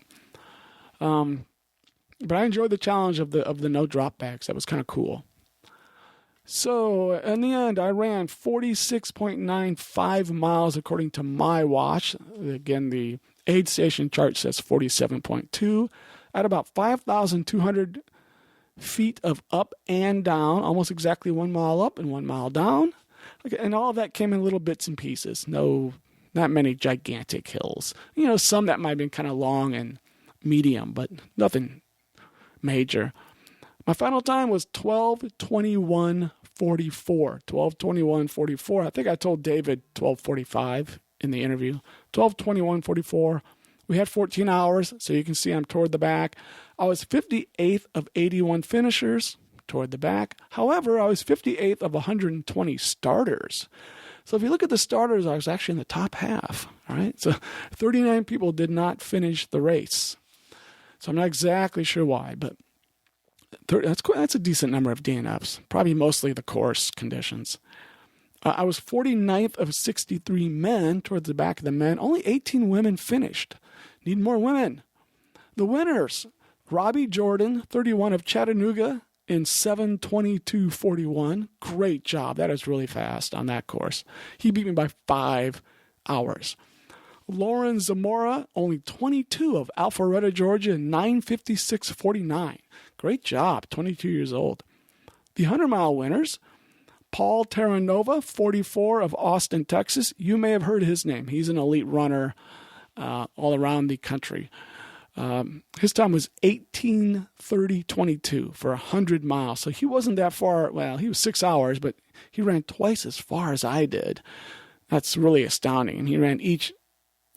But I enjoyed the challenge of the no drop bags. That was kind of cool. So in the end, I ran 46.95 miles according to my watch. Again, the aid station chart says 47.2 at about 5,200 feet of up and down, almost exactly 1 mile up and 1 mile down. And all of that came in little bits and pieces. Not many gigantic hills. Some that might have been kind of long and medium, but nothing major. My final time was 12:21:44. 12:21:44. I think I told David 12:45 in the interview. 12:21:44. We had 14 hours, so you can see I'm toward the back. I was 58th of 81 finishers toward the back. However, I was 58th of 120 starters. So if you look at the starters, I was actually in the top half. All right, so 39 people did not finish the race. So I'm not exactly sure why, but that's a decent number of DNFs, probably mostly the course conditions. I was 49th of 63 men towards the back of the men. Only 18 women finished. Need more women. The winners, Robbie Jordan, 31 of Chattanooga in 7:22:41. Great job. That is really fast on that course. He beat me by 5 hours. Lauren Zamora, only 22 of Alpharetta, Georgia in 9:56:49. Great job, 22 years old. The 100-mile winners, Paul Terranova, 44 of Austin, Texas. You may have heard his name. He's an elite runner all around the country. His time was 18:30:22 for 100 miles. So he wasn't that far. Well, he was 6 hours, but he ran twice as far as I did. That's really astounding. And he ran each,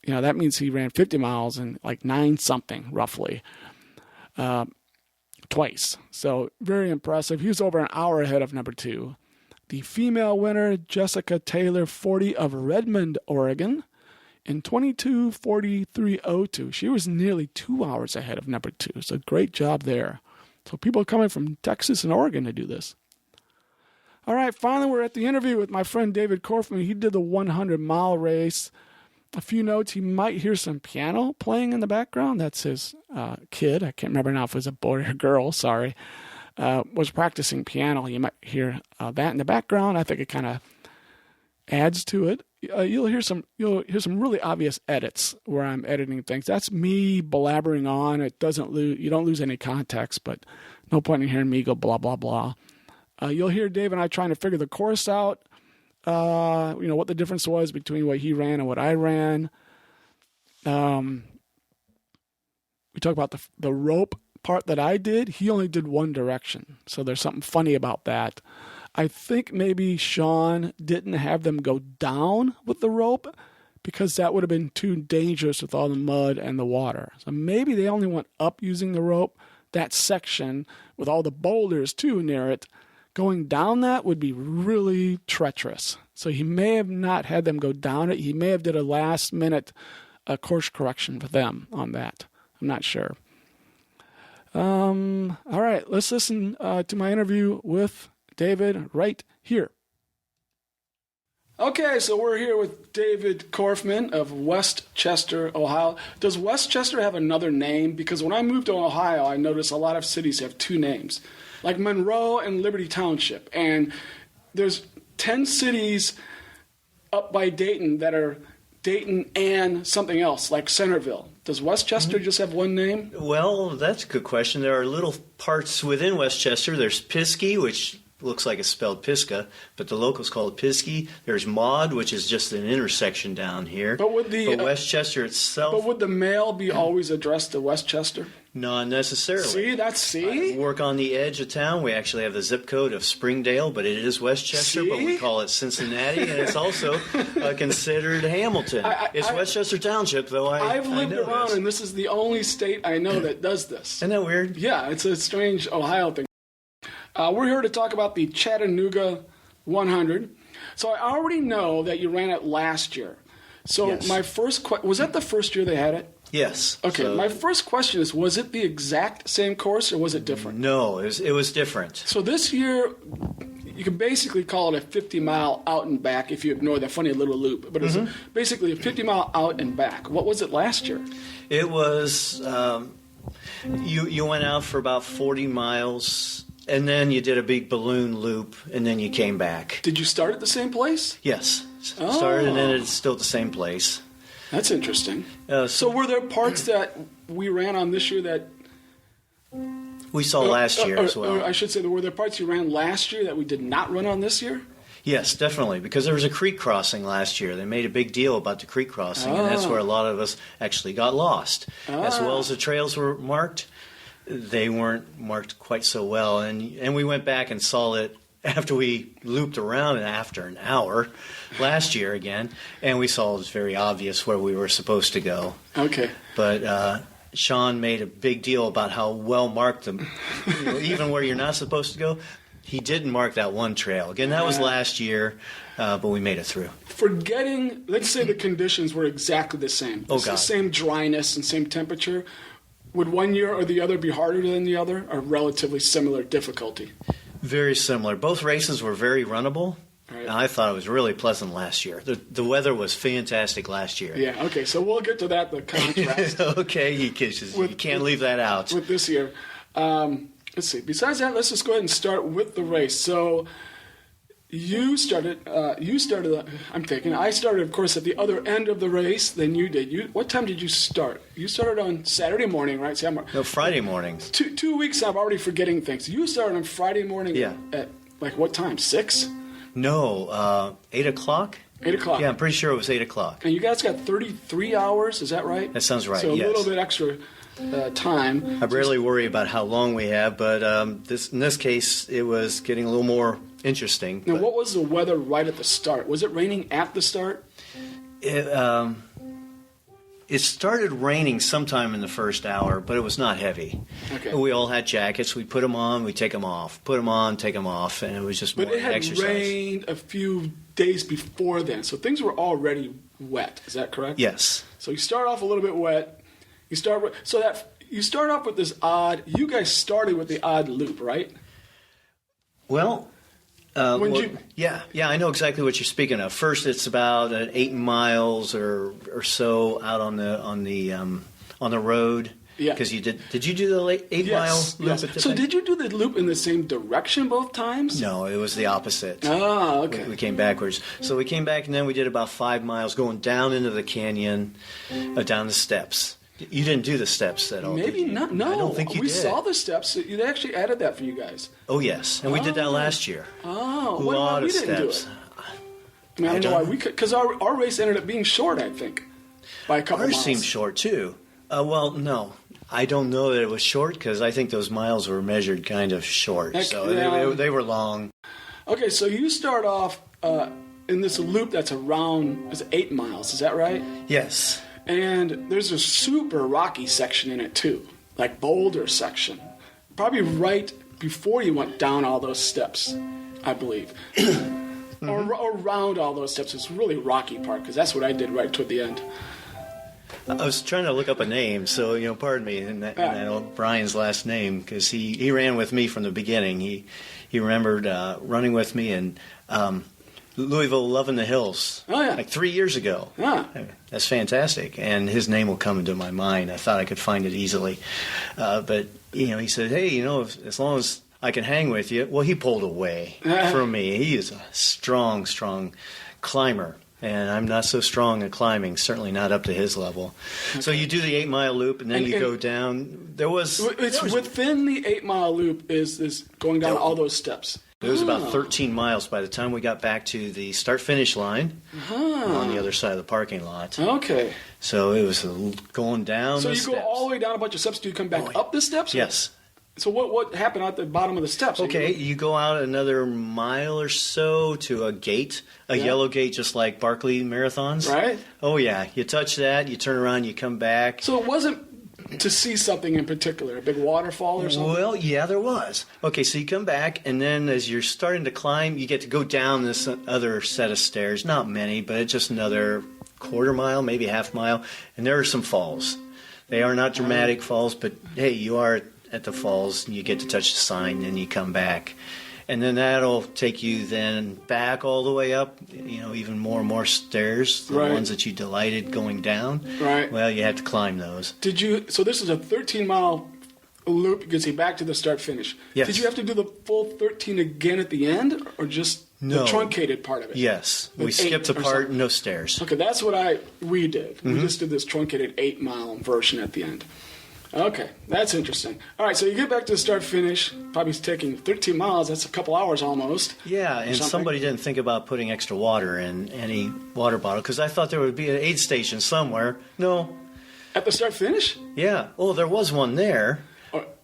that means he ran 50 miles in like 9 something roughly. Twice. So very impressive. He was over an hour ahead of number 2. The female winner, Jessica Taylor, 40 of Redmond, Oregon, in 22:43:02. She was nearly 2 hours ahead of number 2. So great job there. So people coming from Texas and Oregon to do this. All right, finally we're at the interview with my friend David Korfman. He did the 100-mile race. A few notes, he might hear some piano playing in the background. That's his kid. I can't remember now if it was a boy or a girl, sorry. Was practicing piano. You might hear that in the background. I think it kind of adds to it. You'll hear some really obvious edits where I'm editing things. That's me blabbering on. You don't lose any context, but no point in hearing me go blah, blah, blah. You'll hear Dave and I trying to figure the course out. What the difference was between what he ran and what I ran. We talk about the rope part that I did. He only did one direction. So there's something funny about that. I think maybe Sean didn't have them go down with the rope because that would have been too dangerous with all the mud and the water. So maybe they only went up using the rope. That section with all the boulders too near it, going down that would be really treacherous. So he may have not had them go down it. He may have did a last minute a course correction for them on that. I'm not sure. All right, let's listen to my interview with David right here. Okay, so we're here with David Korfman of West Chester, Ohio. Does West Chester have another name? Because when I moved to Ohio, I noticed a lot of cities have two names, like Monroe and Liberty Township. And there's 10 cities up by Dayton that are Dayton and something else, like Centerville. Does West Chester just have one name? Well, that's a good question. There are little parts within West Chester. There's Pisky, which looks like it's spelled Pisca, but the locals call it Pisky. There's Maud, which is just an intersection down here. But West Chester itself... But would the mail be always addressed to West Chester? Not necessarily. See? I work on the edge of town. We actually have the zip code of Springdale, but it is West Chester, but we call it Cincinnati, and it's also considered Hamilton. It's Westchester Township, though. I've lived around, and this is the only state I know that does this. Isn't that weird? Yeah, it's a strange Ohio thing. We're here to talk about the Chattanooga 100. So I already know that you ran it last year. So yes. My first was that the first year they had it? Yes. Okay, my first question is, was it the exact same course or was it different? No, it was different. So this year, you can basically call it a 50-mile out and back if you ignore that funny little loop. But it's basically a 50-mile out and back. What was it last year? It was, you went out for about 40 miles, and then you did a big balloon loop, and then you came back. Did you start at the same place? Yes. Started and ended still at the same place. That's interesting. So were there parts that we ran on this year that... We saw last year as well. I should say, were there parts you ran last year that we did not run on this year? Yes, definitely, because there was a creek crossing last year. They made a big deal about the creek crossing, and that's where a lot of us actually got lost. As well as the trails were marked, they weren't marked quite so well. And we went back and saw it after we looped around after an hour last year again, and we saw it was very obvious where we were supposed to go. Okay. But Sean made a big deal about how well marked them, even where you're not supposed to go. He didn't mark that one trail. Again, that was last year, but we made it through. Forgetting, let's say the conditions were exactly the same. Oh, God. The same dryness and same temperature. Would one year or the other be harder than the other, or relatively similar difficulty? Very similar. Both races were very runnable. Right. I thought it was really pleasant last year. The weather was fantastic last year. Yeah, okay, so we'll get to that, the contrast. Okay, you can't leave that out. With this year. Let's see. Besides that, let's just go ahead and start with the race. So I started, of course, at the other end of the race than you did. What time did you start? You started on Saturday morning, right? No, Friday mornings. 2 weeks, I'm already forgetting things. You started on Friday morning at like what time, 6? No, 8 o'clock? 8 o'clock. Yeah, I'm pretty sure it was 8 o'clock. And you guys got 33 hours, is that right? That sounds right, so a yes. little bit extra time. I rarely worry about how long we have, but in this case, it was getting a little more interesting. Now, what was the weather right at the start? Was it raining at the start? It started raining sometime in the first hour, but it was not heavy. Okay. We all had jackets. We'd put them on, we'd take them off. Put them on, take them off, and it was just more exercise. But it had rained a few days before then, so things were already wet. Is that correct? Yes. So you start off a little bit wet. You start off with this odd. You guys started with the odd loop, right? Well, yeah, I know exactly what you're speaking of. First, it's about 8 miles or so out on the road. Yeah. Because you did you do the 8 mile loop? Yes. So did you do the loop in the same direction both times? No, it was the opposite. Oh, okay. We came backwards. So we came back and then we did about 5 miles going down into the canyon, down the steps. You didn't do the steps at all. Maybe not. No, I don't think you did. We saw the steps. They actually added that for you guys. Oh yes, and we did that last year. Oh, a lot of we didn't steps. Do it? I don't know why we could, because our race ended up being short. I think by a couple Ours miles. seemed short too. Well, no, I don't know that it was short because I think those miles were measured kind of short, they were long. Okay, so you start off in this loop that's around 8 miles. Is that right? Yes. And there's a super rocky section in it too, like boulder section. Probably right before you went down all those steps, I believe. Or around all those steps. It's a really rocky part because that's what I did right toward the end. I was trying to look up a name, so pardon me, and that Brian's last name, because he ran with me from the beginning. He remembered running with me in Louisville, Loving the Hills, like 3 years ago. Yeah. That's fantastic, and his name will come into my mind. I thought I could find it easily, but he said, "Hey, as long as I can hang with you." Well, he pulled away from me. He is a strong climber. And I'm not so strong at climbing, certainly not up to his level. Okay. So you do the 8-mile loop, and then you go down. It's within the 8-mile loop is going down all those steps. It was about 13 miles by the time we got back to the start-finish line on the other side of the parking lot. Okay. So it was going down the steps. So you go all the way down a bunch of steps. Do you come back up the steps? Yes. So what happened at the bottom of the steps? Okay, you go out another mile or so to a gate, a yellow gate, just like Barkley marathons. Right. Oh, yeah. You touch that, you turn around, you come back. So it wasn't to see something in particular, a big waterfall or something? Well, yeah, there was. Okay, so you come back, and then as you're starting to climb, you get to go down this other set of stairs. Not many, but it's just another quarter mile, maybe half mile, and there are some falls. They are not dramatic falls, but hey, you are at the falls, and you get to touch the sign, and you come back. And then that'll take you then back all the way up, even more and more stairs, the ones that you delighted going down. Right. Well, you have to climb those. So this is a 13-mile loop, gets you back to the start-finish. Yes. Did you have to do the full 13 again at the end, or just the truncated part of it? Yes. We skipped the part, no stairs. Okay, that's what we did. Mm-hmm. We just did this truncated 8-mile version at the end. Okay, that's interesting. All right, so you get back to the start-finish, probably taking 13 miles. That's a couple hours almost. Yeah, and somebody didn't think about putting extra water in any water bottle, because I thought there would be an aid station somewhere. No. At the start-finish? Yeah. Oh, there was one there,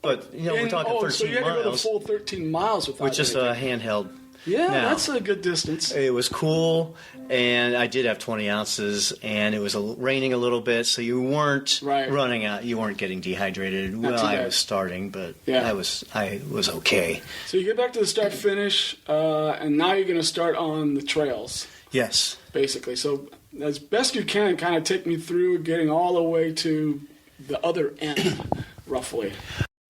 but, we're talking 13 miles. So you had to go the full 13 miles without with just a handheld. Yeah, that's a good distance. It was cool, and I did have 20 ounces, and it was raining a little bit, so you weren't running out. You weren't getting dehydrated. I was starting, but I was okay. So you get back to the start-finish, and now you're going to start on the trails. Yes. Basically. So as best you can, kind of take me through getting all the way to the other end, roughly.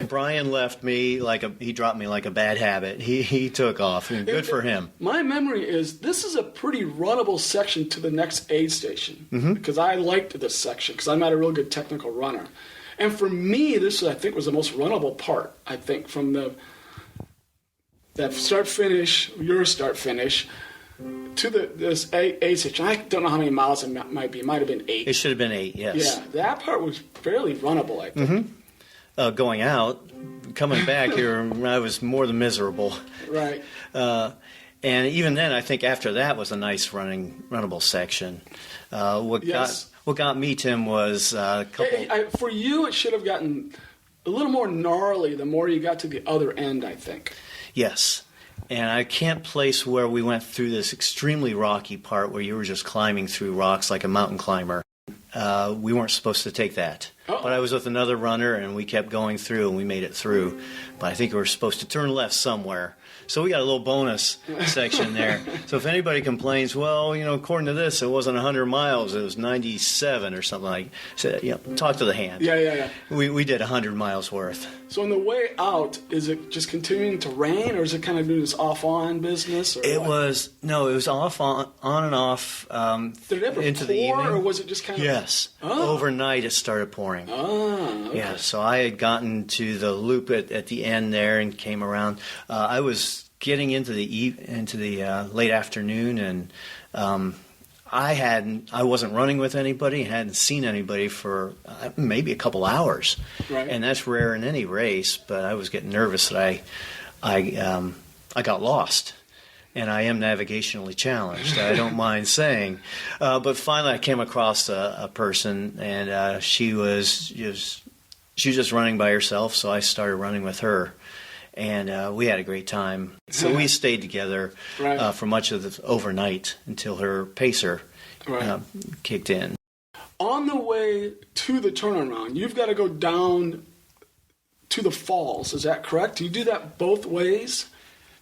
Brian left me he dropped me like a bad habit. He took off, and good for him. My memory is this is a pretty runnable section to the next aid station, because I liked this section because I'm not a real good technical runner. And for me, this I think was the most runnable part, I think, from that start-finish, your start-finish, to this aid station. I don't know how many miles it might be. It might have been 8. It should have been 8, yes. Yeah, that part was fairly runnable, I think. Mm-hmm. Going out, coming back here, I was more than miserable. Right. And even then, I think after that was a nice runnable section. What got me, Tim, was a couple. For you, it should have gotten a little more gnarly the more you got to the other end, I think. Yes. And I can't place where we went through this extremely rocky part where you were just climbing through rocks like a mountain climber. We weren't supposed to take that. Uh-oh. But I was with another runner, and we kept going through, and we made it through. But I think we were supposed to turn left somewhere. So we got a little bonus section there. So if anybody complains, well, according to this, it wasn't 100 miles, it was 97 or something like that. So, talk to the hand. Yeah. We did 100 miles worth. So on the way out, is it just continuing to rain, or is it kind of doing this off-on business? Or it was off, on and off Did it ever into pour, the evening. Or was it just kind of... Yes. Oh. Overnight it started pouring. Oh, okay. Yeah, so I had gotten to the loop at the end there and came around. I was getting into the late afternoon, and I wasn't running with anybody, hadn't seen anybody for maybe a couple hours. Right. And that's rare in any race, but I was getting nervous that I got lost. And I am navigationally challenged, I don't mind saying. But finally I came across a person, and she was just running by herself, so I started running with her. And we had a great time. So we stayed together for much of the overnight until her pacer kicked in. On the way to the turnaround, you've got to go down to the falls. Is that correct? Do you do that both ways?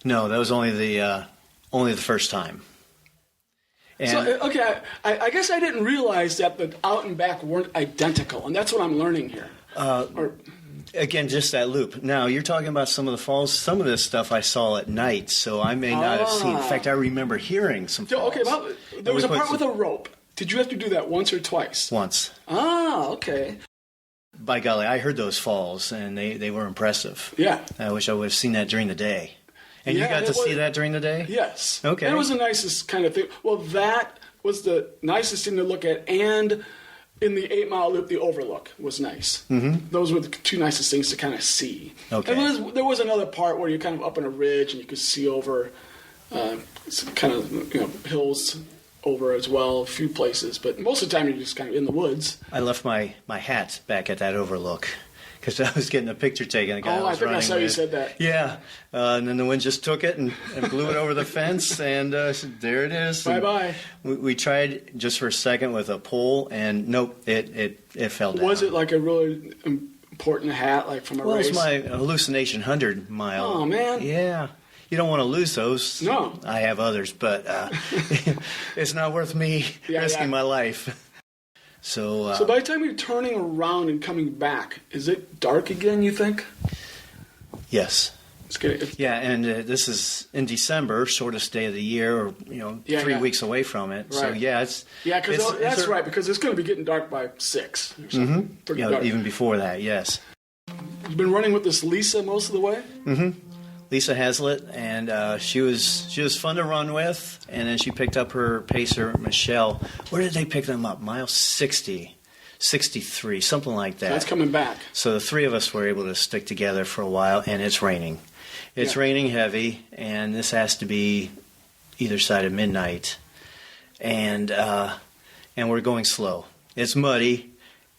No, that was only the first time. And So, okay, I guess I didn't realize that the out and back weren't identical, and that's what I'm learning here. again, just that loop. Now, you're talking about some of the falls. Some of this stuff I saw at night, so I may not have seen. In fact, I remember hearing some falls. Okay, well, there was a part with a rope. Did you have to do that once or twice? Once. Ah, okay. By golly, I heard those falls, and they were impressive. Yeah. I wish I would have seen that during the day. And Yeah, you got to it was- see that during the day? Yes. Okay. And it was the nicest kind of thing. Well, that was the nicest thing to look at, and in the 8 Mile Loop, the overlook was nice. Mm-hmm. Those were the two nicest things to kind of see. Okay. And there was another part where you're kind of up on a ridge and you could see over some kind of hills over as well, a few places. But most of the time you're just kind of in the woods. I left my hat back at that overlook because I was getting a picture taken. The guy Oh, I I was think I running saw you with. said that. Yeah. And then the wind just took it and blew it over the fence, and there it is. And Bye-bye. We tried just for a second with a pole, and nope, it fell down. Was it like a really important hat, like from a Well, race? it's my hallucination 100 mile. Oh, man. Yeah. You don't want to lose those. No. I have others, but it's not worth me risking my life. So So by the time you're turning around and coming back, is it dark again, you think? yes. It's Yeah, and this is in December, shortest day of the year, or 3 weeks away from it. So Right. yeah, it's that's right, because it's going to be getting dark by 6 or something. Pretty dark. even before that. Yes. You've been running with this Lisa most of the way? Lisa Hazlitt, and she was fun to run with, and then she picked up her pacer, Michelle. Where did they pick them up? Mile 60, 63, something like that. That's coming back. So the three of us were able to stick together for a while, and it's raining. It's raining heavy, and this has to be either side of midnight, and we're going slow. It's muddy,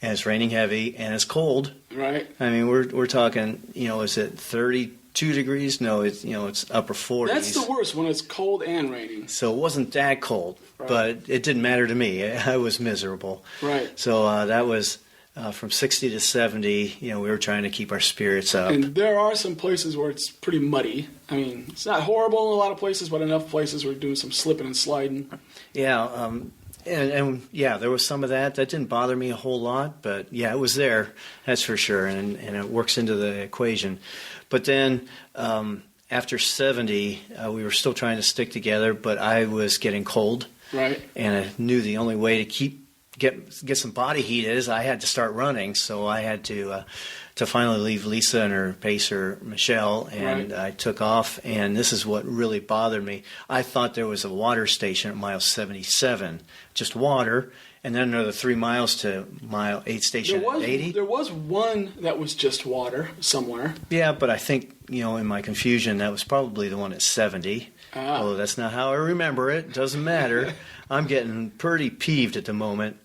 and it's raining heavy, and it's cold. Right. I mean, we're talking, is it 32 degrees? No, it's upper 40s. That's the worst, when it's cold and raining. So it wasn't that cold, but it didn't matter to me. I was miserable. Right. So that was from 60 to 70. We were trying to keep our spirits up. And there are some places where it's pretty muddy. I mean, it's not horrible in a lot of places, but enough places where you're doing some slipping and sliding. Yeah, and there was some of that. That didn't bother me a whole lot, but yeah, it was there, that's for sure, and it works into the equation. But then after 70, we were still trying to stick together, but I was getting cold. Right. And I knew the only way to get some body heat is I had to start running, so I had to finally leave Lisa and her pacer Michelle, and I took off. And this is what really bothered me. I thought there was a water station at mile 77, just water, and then another 3 miles to mile 8 station at 80. There was one that was just water somewhere. Yeah, but I think in my confusion that was probably the one at 70. Although that's not how I remember it. Doesn't matter. I'm getting pretty peeved at the moment,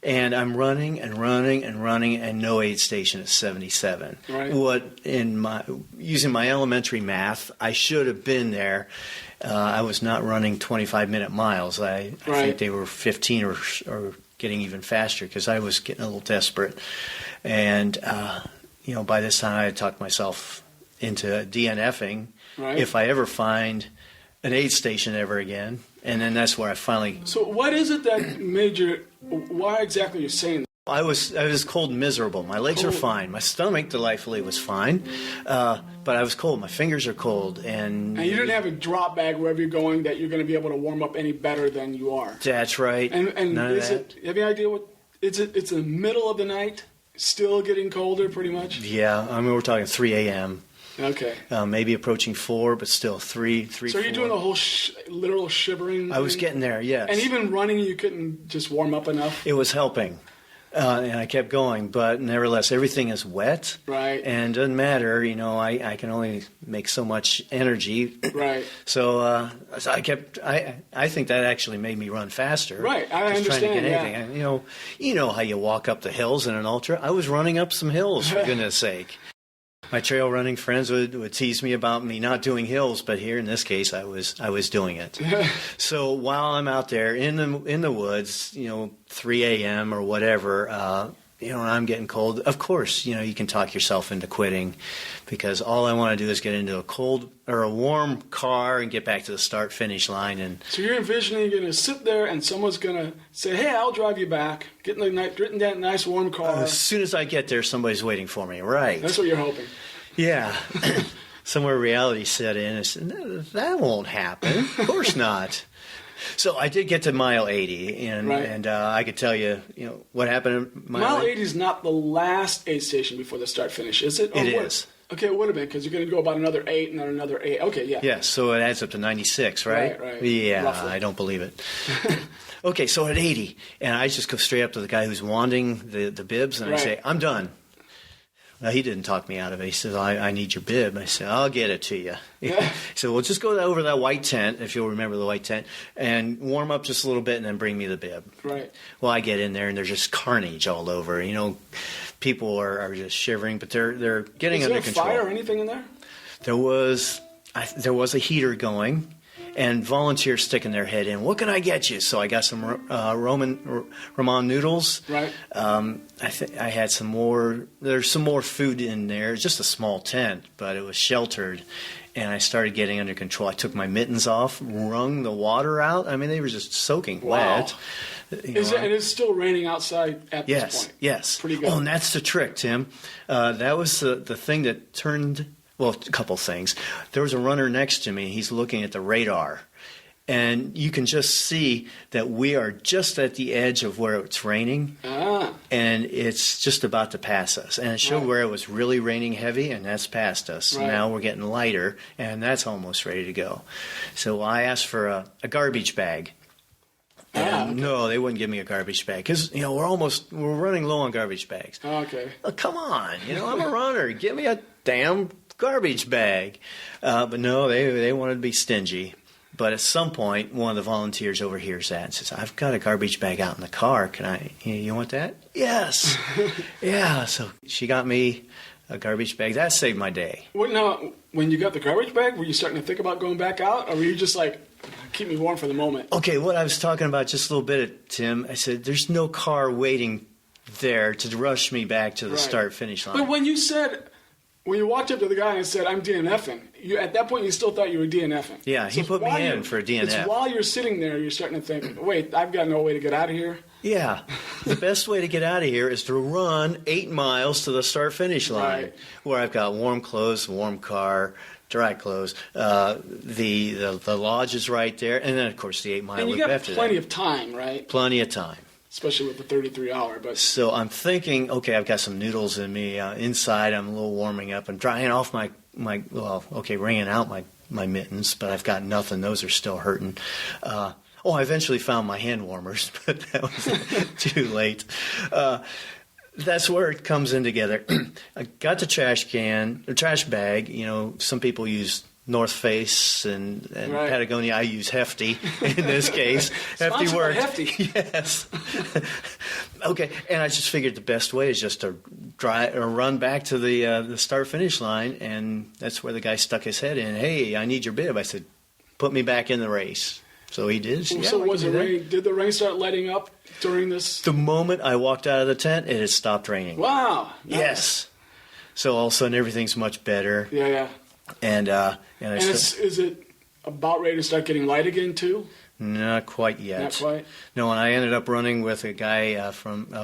and I'm running and running and running, and no aid station at 77. Right. What using my elementary math, I should have been there. I was not running 25-minute miles. I think they were 15 or getting even faster because I was getting a little desperate. And by this time I had talked myself into DNFing if I ever find an aid station ever again. And then that's where I finally... So what is it that made you... Why exactly are you saying that? I was cold and miserable. My legs were fine. My stomach, delightfully, was fine. But I was cold. My fingers are cold. And you didn't have a drop bag wherever you're going that you're going to be able to warm up any better than you are. That's right. And None of is that. it... Have you any idea what... It's in the middle of the night? Still getting colder, pretty much? Yeah. I mean, we're talking 3 a.m. Okay. Maybe approaching 4, but still 3, So 4. you're doing the whole literal shivering? I was getting there, yes. And even running, you couldn't just warm up enough? It was helping. And I kept going, but nevertheless, everything is wet. Right. And it doesn't matter, I can only make so much energy. Right. So I kept. I think that actually made me run faster. Right. I just understand. Trying to get anything. Yeah. You know how you walk up the hills in an ultra. I was running up some hills, for goodness sake. My trail running friends would tease me about me not doing hills, but here in this case, I was doing it. So while I'm out there in the woods, 3 a.m. or whatever, when I'm getting cold, of course, you can talk yourself into quitting, because all I want to do is get into a cold or a warm car and get back to the start-finish line. And so you're envisioning you're going to sit there and someone's going to say, "Hey, I'll drive you back. Get in that nice warm car." As soon as I get there, somebody's waiting for me. Right. That's what you're hoping. Yeah. Somewhere reality set in. I said, "No, that won't happen. Of course not." So I did get to mile 80, and I could tell you, what happened at Mile 80 is not the last aid station before the start-finish, is it? It is. Okay, it would have been, because you're going to go about another 8 and then another 8. Okay, yeah. Yeah, so it adds up to 96, right? Right. Yeah, roughly. I don't believe it. Okay, so at 80, and I just go straight up to the guy who's wanding the bibs, and I say, "I'm done." Well, he didn't talk me out of it. He says, I need your bib. I said, "I'll get it to you." He said, "Well, just go over that white tent," if you'll remember the white tent, "and warm up just a little bit and then bring me the bib." Right. Well, I get in there, and there's just carnage all over. People are just shivering, but they're getting under control. Is there a fire or anything in there? There was a heater going, and volunteers sticking their head in. "What can I get you?" So I got some ramen noodles. Right. I had some more. There's some more food in there. It's just a small tent, but it was sheltered. And I started getting under control. I took my mittens off, wrung the water out. I mean, they were just soaking wet. And it's still raining outside at this point? Yes. Pretty good. Oh, and that's the trick, Tim. That was the thing that turned... Well, a couple things. There was a runner next to me. He's looking at the radar. And you can just see that we are just at the edge of where it's raining. And it's just about to pass us. And it showed where it was really raining heavy, and that's past us. Right. Now we're getting lighter, and that's almost ready to go. So I asked for a garbage bag. And no, they wouldn't give me a garbage bag because we're running low on garbage bags. Okay. Oh, come on, I'm a runner. Give me a damn garbage bag. But no, they wanted to be stingy. But at some point, one of the volunteers overhears that and says, "I've got a garbage bag out in the car. Can I? You want that?" Yes. Yeah. So she got me a garbage bag. That saved my day. Well, now, when you got the garbage bag, were you starting to think about going back out, or were you just like, "Keep me warm for the moment"? Okay, what I was talking about just a little bit, Tim, I said, there's no car waiting there to rush me back to the start-finish line. But when you walked up to the guy and said, "I'm DNFing," at that point you still thought you were DNFing. Yeah, he put me in for a DNF. It's while you're sitting there, you're starting to think, "Wait, I've got no way to get out of here." Yeah. The best way to get out of here is to run 8 miles to the start-finish line, where I've got warm clothes, warm car, dry clothes. The lodge is right there, and then, of course, the 8 mile and you loop got after plenty that. of time, right? Plenty of time. Especially with the 33-hour. But so I'm thinking, okay, I've got some noodles in me. Inside, I'm a little warming up. I'm drying off wringing out my mittens, but I've got nothing. Those are still hurting. I eventually found my hand warmers, but that was too late. That's where it comes in together. I got the trash bag. Some people use North Face and Patagonia. I use Hefty in this case. Hefty works. Hefty. Yes. Okay, and I just figured the best way is just to run back to the start-finish line, and that's where the guy stuck his head in. "Hey, I need your bib." I said, "Put me back in the race." So he did. So was it rain? Did the rain start letting up during this? The moment I walked out of the tent, it had stopped raining. Wow. Nice. Yes. So all of a sudden, everything's much better. Yeah. And is it about ready to start getting light again too? Not quite yet. Not quite? No, and I ended up running with a guy a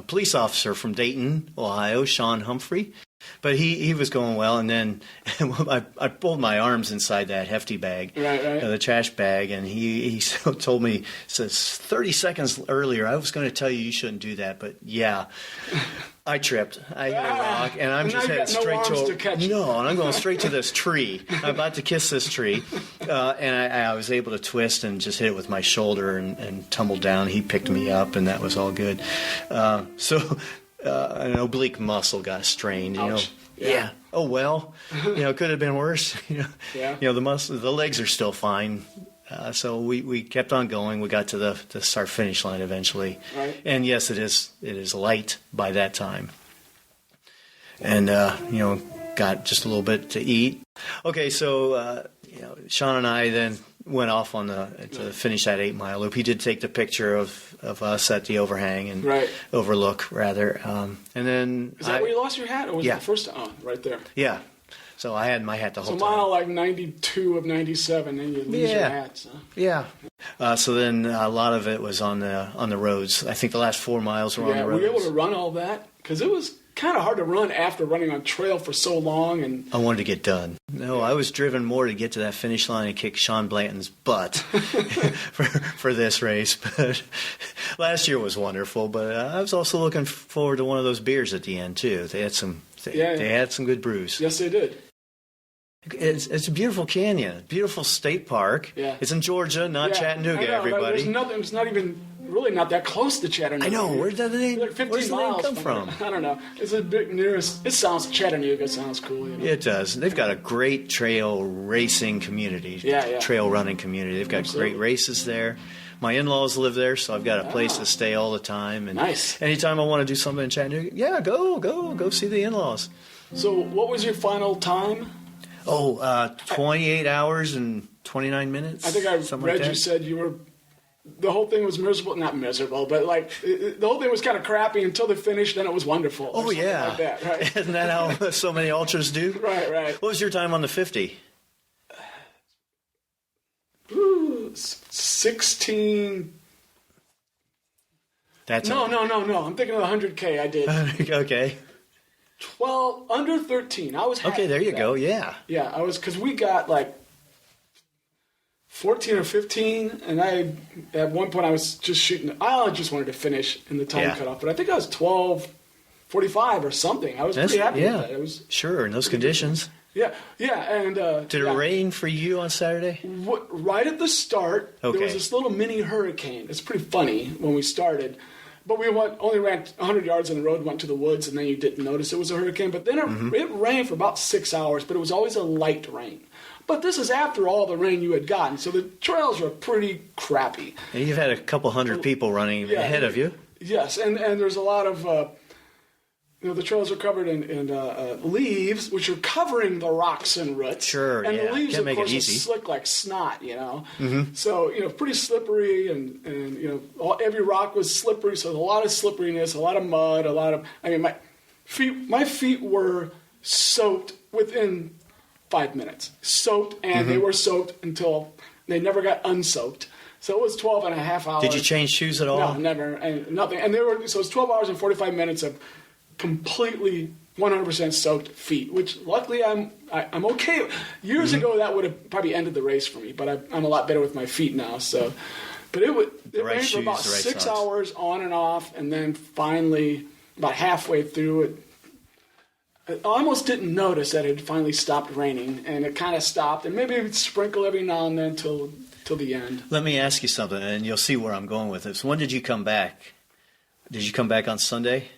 police officer from Dayton, Ohio, Sean Humphrey. But he was going well, and then I pulled my arms inside that Hefty bag, the trash bag, and he told me, says 30 seconds earlier, I was going to tell you shouldn't do that, but yeah, I tripped. I hit a rock, and I'm just headed straight and I'm going straight to this tree. I'm about to kiss this tree, and I was able to twist and just hit it with my shoulder and tumble down. He picked me up, and that was all good. An oblique muscle got strained. Yeah. Oh well. Could have been worse. The legs are still fine. So we kept on going. We got to the start finish line eventually. Right. And yes, it is light by that time. And got just a little bit to eat. Okay, so Sean and I then went off on to finish that 8 mile loop. He did take the picture of us at the overhang and overlook rather. And then is that where you lost your hat, or was it the first time? Oh, right there. Yeah. So I had my hat the whole time. So mile like 92 of 97, and you lose your hat. So. Yeah. So then a lot of it was on the roads. I think the last 4 miles were on the roads. Were you able to run all that? Because it was kind of hard to run after running on trail for so long. And I wanted to get done. No, I was driven more to get to that finish line and kick Sean Blanton's butt for this race. But last year was wonderful. But I was also looking forward to one of those beers at the end too. They had some. They had some good brews. Yes, they did. It's a beautiful canyon, beautiful state park. Yeah. It's in Georgia, not Chattanooga. Everybody. There's nothing. It's not even really not that close to Chattanooga. I know. Where's the name? Like 15 miles come from? I don't know. It's a bit nearest. It sounds Chattanooga. It sounds cool. You know? It does. They've got a great trail racing community. Trail running community. They've got great races there. My in-laws live there, so I've got a place to stay all the time. And nice. Anytime I want to do something in Chattanooga, go see the in-laws. So, what was your final time? 28 hours and 29 minutes. I think I read you said you were. The whole thing was miserable. Not miserable, but like the whole thing was kind of crappy until the finish. Then it was wonderful. Oh yeah, like that, right? Isn't that how so many ultras do? Right. What was your time on the 50? 16. That's no. I'm thinking of the 100K. I did. Okay. 12 under 13. I was happy okay. There you with go. that. Yeah. Yeah, I was because we got like 14 or 15, and at one point I was just shooting. I just wanted to finish in the time cutoff, but I think I was 12:45 or something. I was pretty happy with that. It was sure in those conditions. Yeah, and did it rain for you on Saturday? Right at the start, there was this little mini hurricane. It's pretty funny when we started. But we only ran 100 yards on the road, went to the woods, and then you didn't notice it was a hurricane. But then it rained for about 6 hours, but it was always a light rain. But this is after all the rain you had gotten, so the trails were pretty crappy. And you've had a couple hundred people running ahead of you. Yes, and there's a lot of... the trails are covered in leaves, which are covering the rocks and roots. Sure, and the leaves, can't of course, make it are easy. slick like snot, So, pretty slippery, and every rock was slippery, so a lot of slipperiness, a lot of mud, my feet were soaked within 5 minutes. Soaked, and they were soaked until they never got unsoaked. So it was 12 and a half hours. Did you change shoes at all? No, never, and nothing. And so it was 12 hours and 45 minutes of completely 100% soaked feet, which luckily I'm okay. Years ago that would have probably ended the race for me, but I'm a lot better with my feet now. So, but it rained for about 6 hours on and off, and then finally about halfway through it, I almost didn't notice that it had finally stopped raining, and it kind of stopped, and maybe it would sprinkle every now and then till the end. Let me ask you something, and you'll see where I'm going with this. When did you come back? Did you come back on Sunday?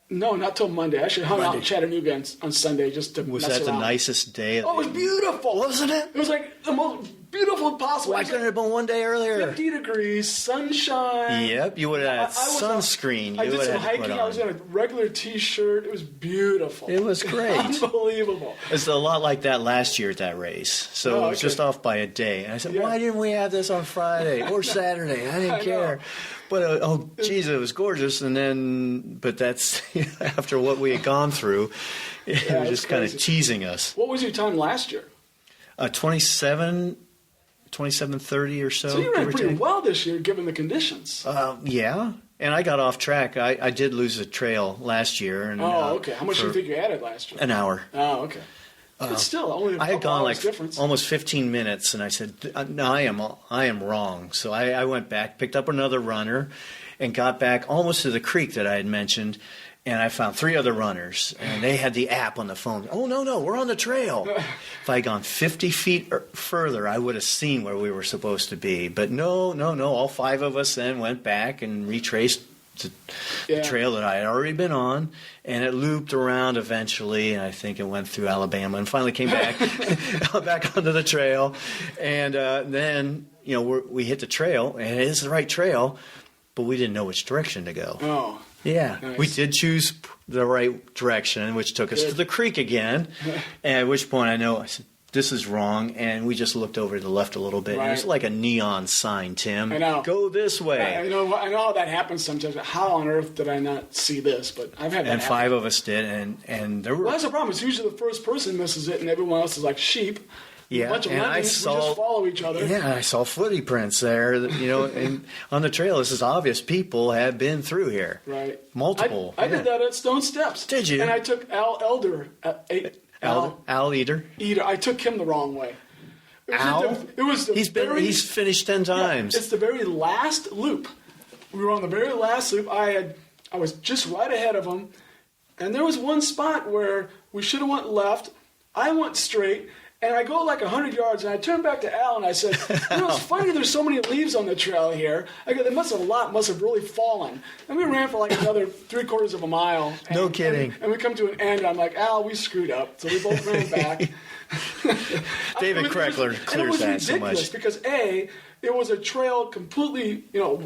No, not till Monday. I actually hung out in Chattanooga on Sunday just to mess around. Was that the nicest day? Oh, it was beautiful. Wasn't it? It was like the most beautiful possible. Why couldn't it have been one day earlier? 50 degrees, sunshine. Yep, you would have had sunscreen. I did some hiking. I was in a regular T-shirt. It was beautiful. It was great. Unbelievable. It's a lot like that last year at that race. So it was just off by a day. And I said, why didn't we have this on Friday or Saturday? I didn't care. But, geez, it was gorgeous. And then, but that's after what we had gone through, it was just kind of teasing us. What was your time last year? 27:30 or so. So you ran pretty well this year, given the conditions. Yeah. And I got off track. I did lose a trail last year. And, okay. How much do you think you added last year? An hour. Oh, okay. But still, only I had gone like difference. almost 15 minutes, and I said, "No, I am wrong." So I went back, picked up another runner, and got back almost to the creek that I had mentioned. And I found 3 other runners, and they had the app on the phone. Oh, no, we're on the trail. If I had gone 50 feet further, I would have seen where we were supposed to be. But no. All 5 of us then went back and retraced the trail that I had already been on, and it looped around eventually, and I think it went through Alabama and finally came back back onto the trail. And then, we hit the trail, and it is the right trail, but we didn't know which direction to go. Oh. Yeah, nice. We did choose the right direction, which took us to the creek again, at which point I said, this is wrong, and we just looked over to the left a little bit. Right. And it was like a neon sign, Tim. I know. Go this way. I know how that happens sometimes. How on earth did I not see this? But I've had that And happen. 5 of us did, and there were... Well, that's the problem. It's usually the first person misses it, and everyone else is like sheep. Yeah, A bunch of and lemmings, we just follow each other. Yeah, I saw footy prints there. And on the trail, this is obvious. People have been through here. Right. Multiple. I did that at Stone Steps. Did you? And I took Al Elder. Al Eater. I took him the wrong way. Al? He's finished 10 times. Yeah, it's the very last loop. We were on the very last loop. I was just right ahead of him, and there was one spot where we should have went left. I went straight. And I go like 100 yards, and I turned back to Al, and I said, it's funny there's so many leaves on the trail here. I go, must have really fallen. And we ran for like another 3/4 of a mile. No kidding. And we come to an end, and I'm like, Al, we screwed up. So we both ran back. David Kreckler clears that so much. It was ridiculous because, A, it was a trail completely,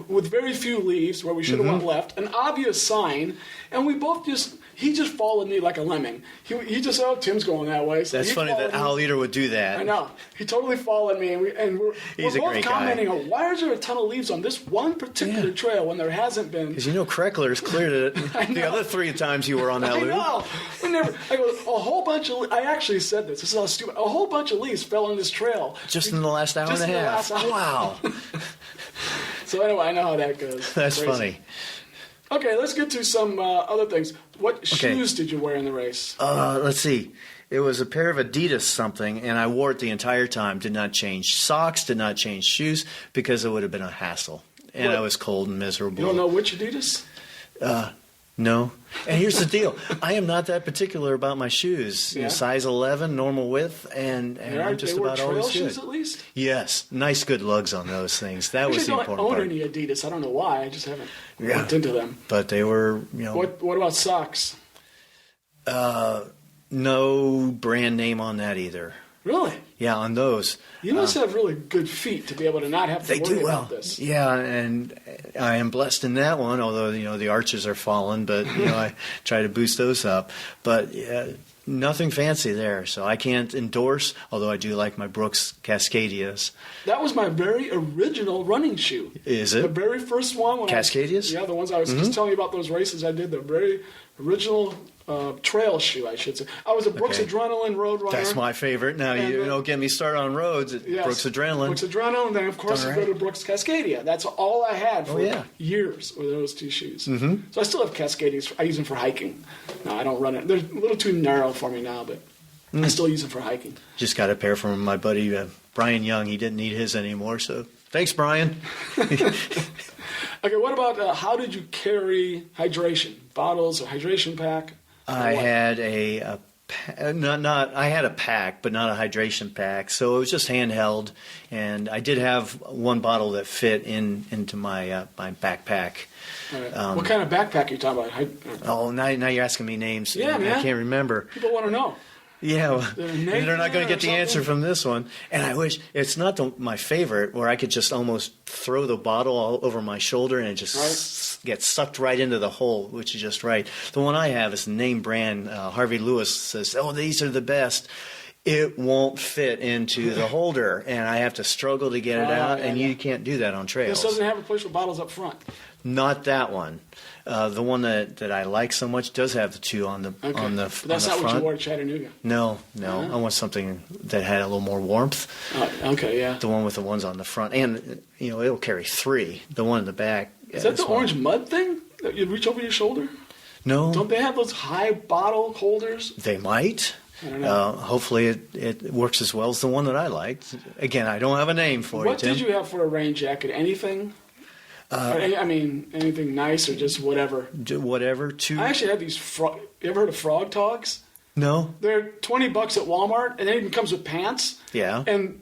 with very few leaves where we should have went left, an obvious sign, and we both he just followed me like a lemming. He just said, Tim's going that way. So that's funny that Al Eater would do that. I know. He totally followed me, and we're both commenting on why is there a ton of leaves on this one particular trail when there hasn't been. Because Kreckler's cleared it the other 3 times you were on that loop. I know. I go, a whole bunch of, I actually said this is how stupid, a whole bunch of leaves fell on this trail. Just in the last hour and a half. Wow. So anyway, I know how that goes. That's funny. Okay, let's get to some other things. What shoes did you wear in the race? Let's see. It was a pair of Adidas something, and I wore it the entire time. Did not change socks, did not change shoes, because it would have been a hassle. And I was cold and miserable. You don't know which Adidas? No. And here's the deal. I am not that particular about my shoes. Yeah. Size 11, normal width, and I'm just about always good. Shoes at least? Yes. Nice, good lugs on those things. That was the important part. I don't own any Adidas. I don't know why. I just haven't looked into them. But they were, What about socks? No brand name on that either. Really? Yeah, on those. You must have really good feet to be able to not have to worry about this. Yeah, and I am blessed in that one, although, the arches are fallen, but, I try to boost those up. But nothing fancy there, so I can't endorse, although I do like my Brooks Cascadias. That was my very original running shoe. Is it? The very first one. Cascadias? The ones I was just telling you about those races I did, the very original trail shoe, I should say. I was a Brooks Adrenaline road runner. That's my favorite. Now, you don't get me started on roads. Yes, Brooks Adrenaline. Brooks Adrenaline, and then, of course, you go to Brooks Cascadia. That's all I had for years with those 2 shoes. Mm-hmm. So I still have Cascadias. I use them for hiking. No, I don't run it. They're a little too narrow for me now, but I still use them for hiking. Just got a pair from my buddy Brian Young. He didn't need his anymore, so thanks, Brian. Okay, what about how did you carry hydration? Bottles or hydration pack? I had I had a pack, but not a hydration pack. So it was just handheld, and I did have one bottle that fit into my my backpack. Right. What kind of backpack are you talking about? Now you're asking me names. Yeah, man. I can't remember. People want to know. Yeah, well, they're not going to get the answer from this one. And I wish it's not my favorite, where I could just almost throw the bottle all over my shoulder and it just gets sucked right into the hole, which is just right. The one I have is name brand. Harvey Lewis says, these are the best. It won't fit into the holder, and I have to struggle to get it out, and you can't do that on trails. This doesn't have a place for bottles up front. Not that one. The one that I like so much does have the 2 on the but that's not what you wore at Chattanooga. No. I want something that had a little more warmth. Okay, yeah. The one with the ones on the front, and it'll carry 3. The one in the back. Is that the orange mud thing that you reach over your shoulder? No. Don't they have those high bottle holders? They might. I don't know. Hopefully it works as well as the one that I liked. Again, I don't have a name for What you, Tim. did you have for a rain jacket? Anything? Anything nice or just whatever? Whatever. I actually have these. You ever heard of frog togs? No. They're $20 at Walmart, and it even comes with pants. Yeah. And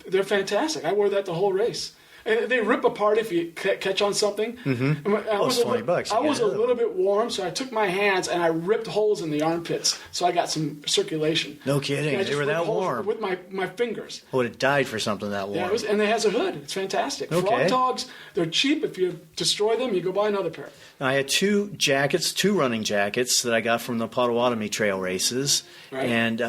they're fantastic. I wore that the whole race. And they rip apart if you catch on something. Mm-hmm. It's $20. I was a little bit warm, so I took my hands and I ripped holes in the armpits, so I got some circulation. No kidding. They were that warm. With my fingers. I would have died for something that warm. Yeah, and it has a hood. It's fantastic. Okay. Frog togs, they're cheap. If you destroy them, you go buy another pair. I had 2 running jackets that I got from the Potawatomi trail races. Right. And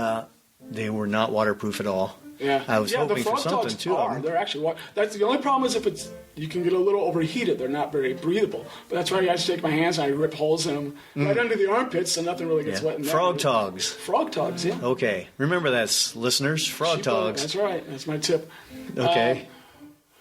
they were not waterproof at all. Yeah, I was hoping the for frog something dogs too. are. They're actually that's the only problem is if it's you can get a little overheated. They're not very breathable. But that's why I just take my hands and I rip holes in them right under the armpits, so nothing really gets wet. In Frog togs. Frog togs, yeah. Okay, remember that, listeners. Frog togs. That's right. That's my tip. Okay.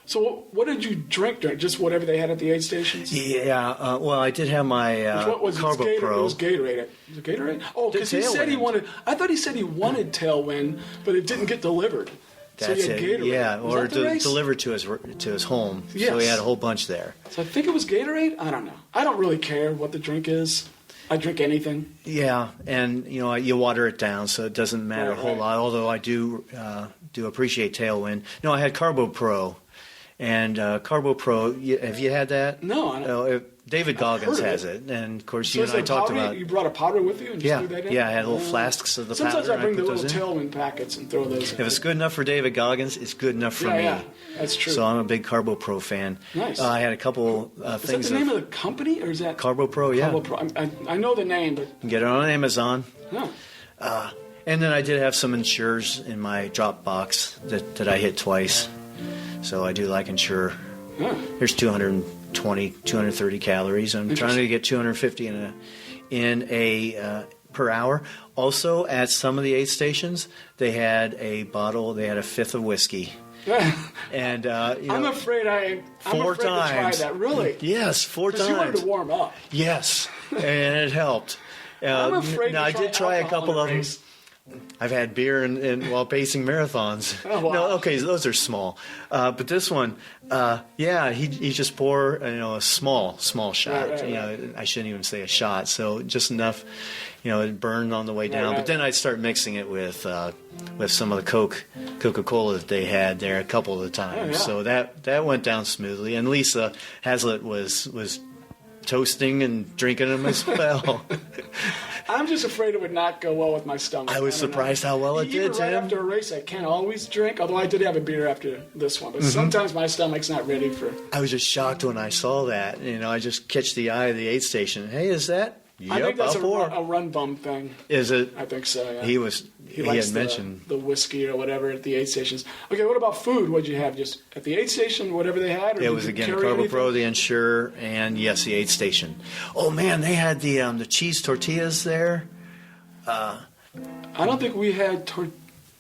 So what did you drink during? Just whatever they had at the aid stations? Yeah. Well, I did have my What was Carbo it? Pro. It was Gatorade. Was it Gatorade? Oh, because he said he Tailwind. wanted. I thought he said he wanted Tailwind, but it didn't get delivered. That's so he had it. Gatorade. Yeah, Was or that the race? delivered to his home. Yes. So he had a whole bunch there. So I think it was Gatorade. I don't know. I don't really care what the drink is. I drink anything. Yeah, and you water it down, so it doesn't matter a whole Right. lot. Although I do appreciate Tailwind. No, I had Carbo Pro, and Carbo Pro. Have you had that? No, I don't. Oh, David Goggins heard of has it, and of course So you is and I it talked powder? about. You brought a powder with you and just threw that in? Yeah, I had little flasks of the Sometimes powder. I bring the put little those in. Tailwind packets and throw those in. If it's good enough for David Goggins, it's good enough for me. Yeah, that's true. So I'm a big Carbo Pro fan. Nice. I had a couple is that things. the name of the company, or is that Carbo Pro? Yeah. Carbo Pro? I know the name, but You can get it on Amazon. no. And then I did have some Ensures in my drop box that I hit twice. So I do like Ensure. Huh. Here's 220, 230 calories. I'm trying to get 250 in a per hour. Also, at some of the aid stations, they had a fifth of whiskey. And I'm afraid I'm four afraid times. to try that. Really? Yes, 4 Because you wanted times. to warm up. Yes, and it helped. I'm afraid now to I did try a alcohol couple in a of them. race. I've had beer while pacing marathons. Oh, wow. No, okay, those are small. But this one, he just poured a small shot. Right. I shouldn't even say a shot. So just enough, it burned on the way down. Right. But then I'd start mixing it with some of the Coca-Cola that they had there a couple of the times. Oh, yeah. So that went down smoothly. And Lisa Hazlitt was toasting and drinking them as well. I'm just afraid it would not go well with my stomach. I was don't know. surprised how well it Even did, right Tim. after a race, I can't always drink, although I did have a beer after this one. But Mm-hmm. sometimes my stomach's not ready for... I was just shocked when I saw that. I just catch the eye of the aid station. Hey, is that? I think that's I'll pour. a run bum thing. Is it? I think so, yeah. He likes had mentioned. the whiskey or whatever at the aid stations. Okay, what about food? What'd you have? Just at the aid station, whatever they had? Or It did was you again carry Carbo anything? Pro, the Ensure, and yes, the aid station. Oh man, they had the cheese tortillas there. I don't think we had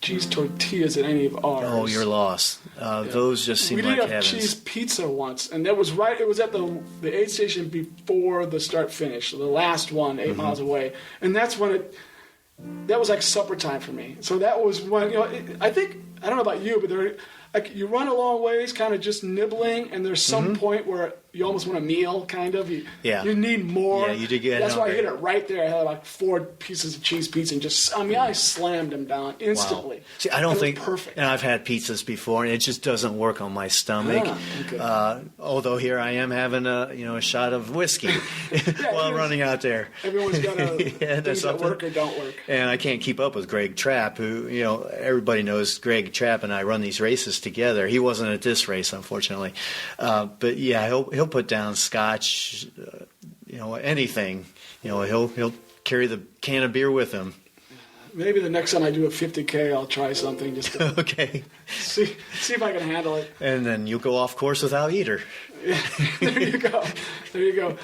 cheese tortillas at any of ours. Oh, you're lost. Those just seem We like did have heavens. cheese pizza once, and that was right. It was at the aid station before the start finish, the last one, 8 miles away, and that's when that was like supper time for me. So that was when I think I don't know about you, but like you run a long ways, kind of just nibbling, and there's some point where you almost want a meal, kind of. You need more. Yeah, you did get That's why I hungry. hit it right there. I had like 4 pieces of cheese pizza, and I slammed them down instantly. Wow. See, I don't And it was think. perfect. And I've had pizzas before, and it just doesn't work on my stomach. Okay. Although here I am having a shot of whiskey while running out there. Everyone's got Yeah, that's things that something. work or don't work. And I can't keep up with Greg Trapp, who, everybody knows Greg Trapp and I run these races together. He wasn't at this race, unfortunately. But yeah, he'll put down scotch, anything. He'll carry the can of beer with him. Maybe the next time I do a 50K, I'll try something just to Okay. see if I can handle it. And then you'll go off course without eater. Yeah, there you go. There you go.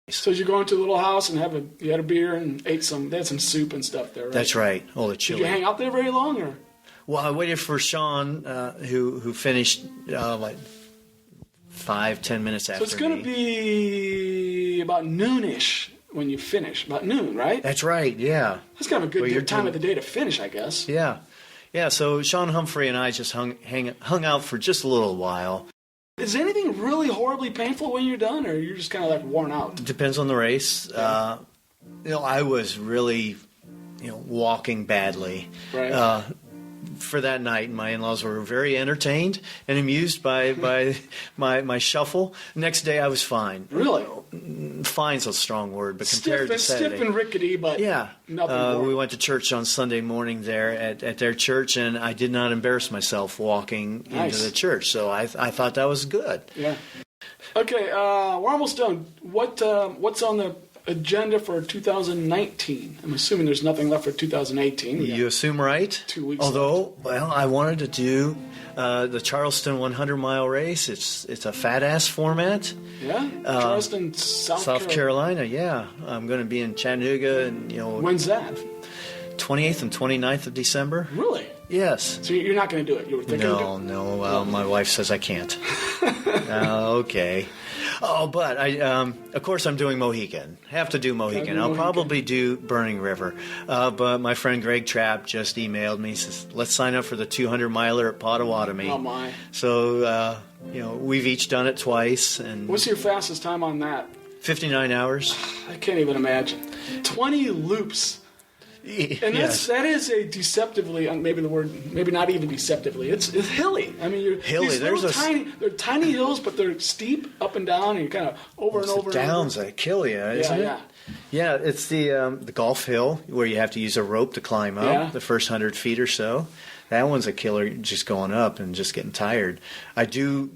So did you go into a little house and you had a beer and ate they had some soup and stuff there, right? That's right. Oh, the Did chili. you hang out there very long, or? Well, I waited for Sean, who finished like 5-10 minutes after So it's going to be about noonish when you finish. About noon, right? That's right, yeah. That's kind of a Well, you're good time doing- of the day to finish, I guess. Yeah. Yeah, so Sean Humphrey and I just hung out for just a little while. Is anything really horribly painful when you're done, or you're just kind of like worn out? Depends on the race. Yeah. I was really, walking badly. Right. For that night, my in-laws were very entertained and amused by my shuffle. Next day, I was fine. Really? Fine's a strong word, but compared to Saturday. Stiff and rickety, but Yeah. nothing more. We went to church on Sunday morning there at their church, and I did not embarrass myself walking Nice. into the church. So I thought that was good. Yeah. Okay, we're almost done. What's on the agenda for 2019? I'm assuming there's nothing left for 2018. You assume right. 2 weeks Although, well, I wanted to do the Charleston 100-mile race. It's a fat ass format. Yeah, Charleston, South Carolina. Yeah, I'm going to be in Chattanooga, and When's that? 28th and 29th of December. Really? Yes. So you're not going to do it? You were thinking? No. My wife says I can't. Okay. Oh, but of course, I'm doing Mohican. Have to do Mohican. I'll probably do Burning River. But my friend Greg Trapp just emailed me. Says, let's sign up for the 200-miler at Potawatomi. Oh my! So we've each done it twice. And what's your fastest time on that? 59 hours. I can't even imagine. 20 loops. And yes. that is a deceptively, maybe not even deceptively. It's hilly. I mean, you're hilly. They're tiny hills, but they're steep up and down, and you're kind of over and over. The downs that kill you, isn't it? Yeah, it's the Gulf Hill where you have to use a rope to climb up the first 100 feet or so. That one's a killer, just going up and just getting tired. I do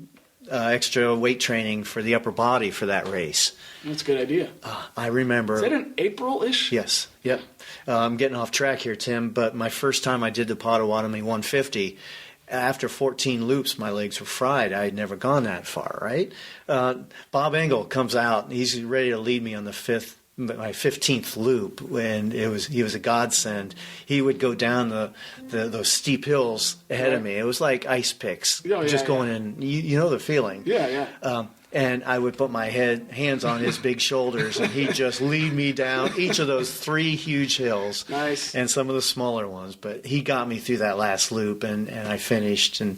extra weight training for the upper body for that race. That's a good idea. I remember. Is that in April-ish? Yes. Yep. I'm getting off track here, Tim, but my first time I did the Potawatomi 150, after 14 loops, my legs were fried. I had never gone that far, right? Bob Engel comes out, and he's ready to lead me on my 15th loop, and he was a godsend. He would go down those steep hills ahead of me. It was like ice picks, going in. You know the feeling. Yeah. And I would put my hands on his big shoulders, and he'd just lead me down each of those 3 huge hills. Nice. And some of the smaller ones. But he got me through that last loop, and I finished, and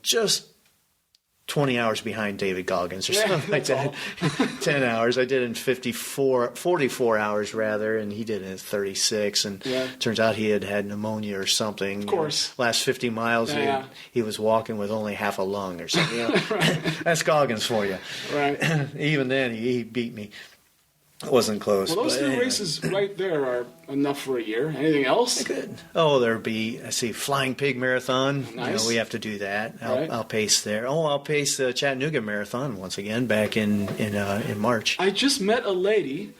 just 20 hours behind David Goggins or something like that. 10 hours. I did it in 44 hours rather, and he did it in 36. And turns out he had pneumonia or something. Of course. Last 50 miles, he was walking with only half a lung or something. That's Goggins for you. Right. Even then, he beat me. It wasn't close. Well, those 2 races right there are enough for a year. Anything else? Good. Oh, there'll be, Flying Pig Marathon. Nice. We have to do that. Right. I'll pace there. Oh, I'll pace the Chattanooga Marathon once again back in March. I just met a lady.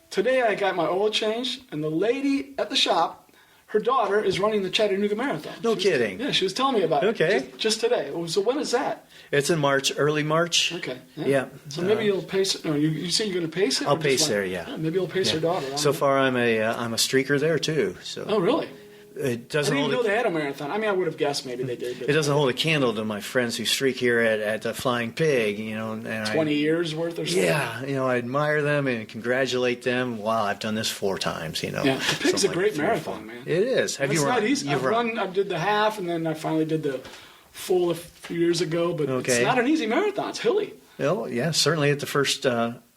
Today I got my oil changed, and the lady at the shop, her daughter is running the Chattanooga Marathon. No kidding. Yeah, she was telling me about it. Okay. Just today. So when is that? It's in March, early March. Okay. Yeah. So maybe you'll pace it. No, you say you're going to pace it? I'll pace there, yeah. Maybe you'll pace her daughter. So far, I'm a streaker there too. So. Oh, really? It doesn't. I didn't even know they had a marathon. I mean, I would have guessed maybe they did. It doesn't hold a candle to my friends who streak here at the Flying Pig. And 20 years worth or something. Yeah, I admire them and congratulate them. Wow, I've done this 4 times. Yeah, the Pig's a great marathon, man. It is. Have you run? Not easy. I did the half, and then I finally did the full a few years ago. But it's not an easy marathon. It's hilly. Oh yeah, certainly at the first.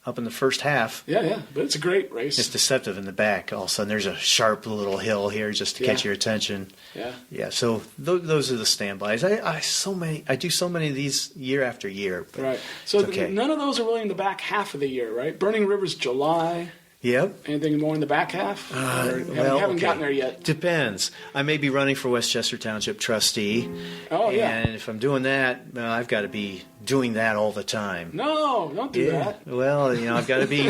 Up in the first half. Yeah, but it's a great race. It's deceptive in the back. All of a sudden, there's a sharp little hill here just to catch your attention. Yeah. So those are the standbys. I do so many of these year after year. Right. So none of those are really in the back half of the year, right? Burning River's July. Yep. Anything more in the back half? Haven't gotten there yet. Depends. I may be running for Westchester Township trustee. Oh, yeah. And if I'm doing that, I've got to be doing that all the time. No, don't do that. Well, I've got to be.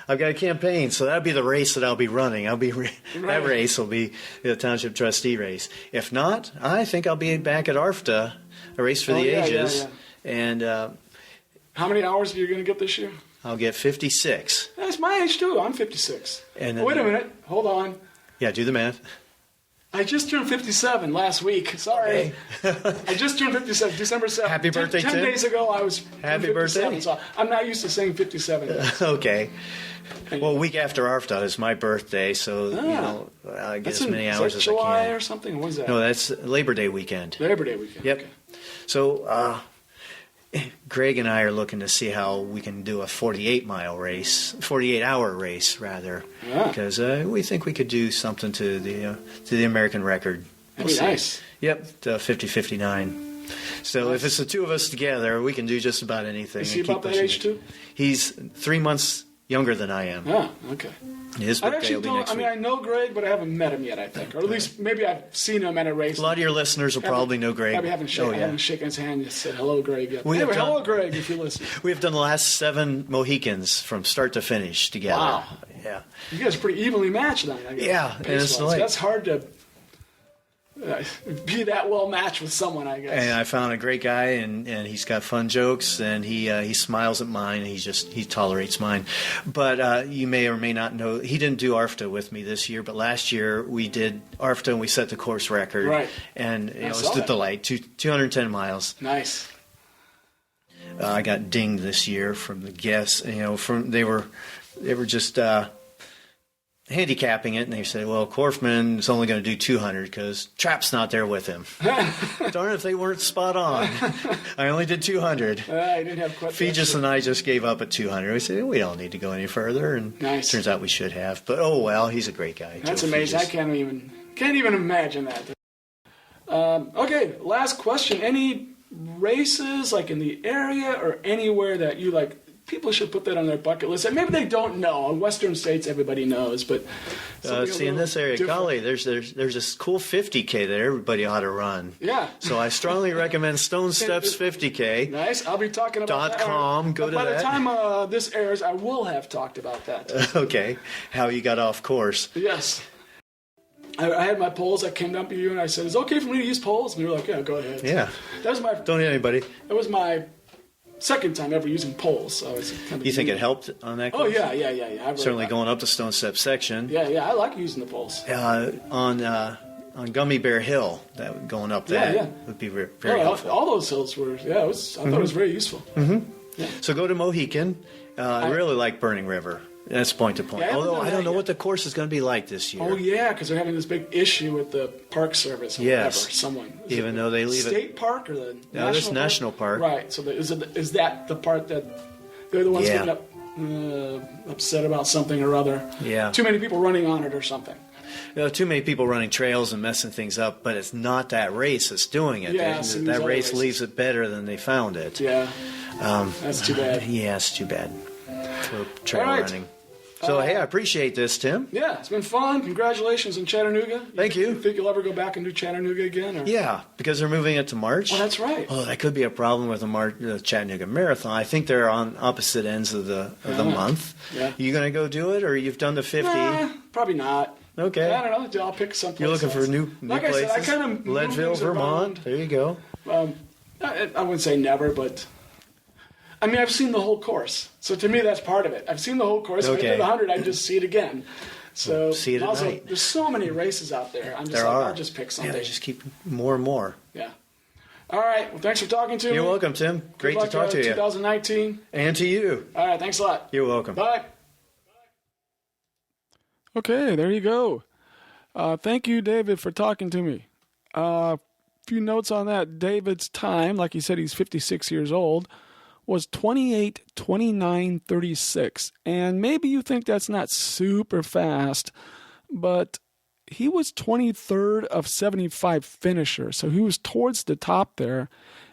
I've got a campaign, so that'll be the race that I'll be running. That race will be the township trustee race. If not, I think I'll be back at ARFTA, a race for the ages. Yeah. And how many hours are you going to get this year? I'll get 56. That's my age too. I'm 56. And wait a minute. Hold on. Yeah, do the math. I just turned 57 last week. Sorry. I just turned 57, December 7th. Happy birthday, 10 days ago, I was Happy birthday. So I'm not used to saying 57. Okay. Well, a week after ARFTA is my birthday, so I get as many hours as I can. July or something? When's that? No, that's Labor Day weekend. Labor Day weekend. Yep. Okay. So Greg and I are looking to see how we can do a 48-hour race, rather, because we think we could do something to the American record. That'd be nice. Yep, 50-59. So if it's the two of us together, we can do just about anything. Is he about that age too? He's 3 months younger than I am. Oh, okay. His I birthday actually will be don't. next I mean, week. I know Greg, but I haven't met him yet. I think, or at least maybe I've seen him at a race. A lot of your listeners will probably know Greg. Probably haven't shaken his hand and said hello, Greg. Yet. We have done- hello, Greg, if you listen. We have done the last 7 Mohicans from start to finish together. Wow. Yeah. You guys are pretty evenly matched then. I guess. Yeah, and it's Pace-wise. like- That's hard to be that well matched with someone, I guess. And I found a great guy, and he's got fun jokes, and he smiles at mine. He tolerates mine. But you may or may not know, he didn't do ARFTA with me this year, but last year we did ARFTA and we set the course record. Right. And it was saw a that. delight. 210 miles. Nice. I got dinged this year from the guests. They were just handicapping it, and they said, "Well, Korfman is only going to do 200 because Trap's not there with him." Darn if they weren't spot on. I only did 200. I didn't have quite. Fegis and I just gave up at 200. We said we don't need to go any further, and Nice. turns out we should have. But oh well, he's a great guy. That's Joe amazing. Fegis. I can't even imagine that. Okay, last question. Any races like in the area or anywhere that you like? People should put that on their bucket list. And maybe they don't know. In Western states, everybody knows, but See, in this area, golly, there's this cool 50K that everybody ought to run. Yeah. So I strongly recommend Stone Steps 50K. Nice. I'll be talking about that. .com, go but to by that. the time this airs, I will have talked about that. Okay, how you got off course. Yes. I had my poles. I came up to you and I said, "Is it okay for me to use poles?" And you were like, "Yeah, go ahead." Yeah, That was my. don't hit anybody. That was my second time ever using poles. So it's kind of You think it helped on that Oh course? yeah. I've Certainly going up the Stone Step section. Yeah. I like using the poles. On Gummy Bear Hill, going up that Yeah. would be very helpful. All those hills were. Yeah, I thought it was very useful. So go to Mohican. I really like Burning River. That's point to point. Yeah, I haven't Although done I don't that know yet. what the course is going to be like this year. Oh yeah, because they're having this big issue with the Park Service. Or Yes. whatever. Someone. Is Even it though they leave it. state park or the No, this national park. Right. So is that the part that they're the ones Yeah. getting upset about something or other? Yeah. Too many people running on it or something. Too many people running trails and messing things up, but it's not that race that's doing it. Yeah, That- it's these that other race races. leaves it better than they found it. Yeah. That's too bad. Yeah, it's too bad for trail All right. running. So, hey, I appreciate this, Tim. Yeah, it's been fun. Congratulations in Chattanooga. Thank you. Think you'll ever go back and do Chattanooga again? Or? Yeah, because they're moving it to March. Oh, that's right. Oh, that could be a problem with the Chattanooga Marathon. I think they're on opposite ends of the month. Yeah. You going to go do it, or you've done the 50? Nah, probably not. Okay. I don't know. I'll pick someplace. You're looking for else. new like places? I said, I kind of Leadville, Vermont. There you go. I wouldn't say never, but I mean, I've seen the whole course. So to me, that's part of it. I've seen the whole course. If I Okay. did 100, I'd just see it again. So See it at also, night. there's so many races out there. I'm just There like, are. I'll just pick Yeah, something. they just keep more and more. Yeah. All right. Well, thanks for talking to me. You're welcome, Tim. Great Good to luck, talk to you. 2019. And to you. All right. Thanks a lot. You're welcome. Bye. Okay, there you go. Thank you, David, for talking to me. A few notes on that. David's time, like he said, he's 56 years old, was 28:29:36. And maybe you think that's not super fast, but he was 23rd of 75 finishers. So he was towards the top there.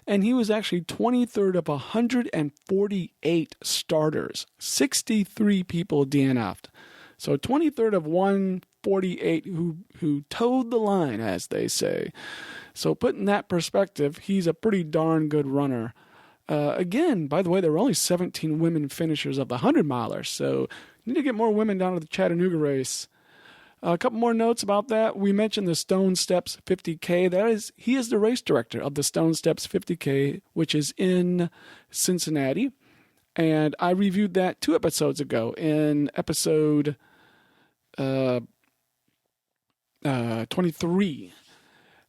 And he was actually 23rd of 148 starters. 63 people DNF'd. So 23rd of 148 who towed the line, as they say. So put in that perspective, he's a pretty darn good runner. Again, by the way, there were only 17 women finishers of the 100-milers, so need to get more women down to the Chattanooga race. A couple more notes about that. We mentioned the Stone Steps 50K. He is the race director of the Stone Steps 50K, which is in Cincinnati. And I reviewed that 2 episodes ago in episode 23.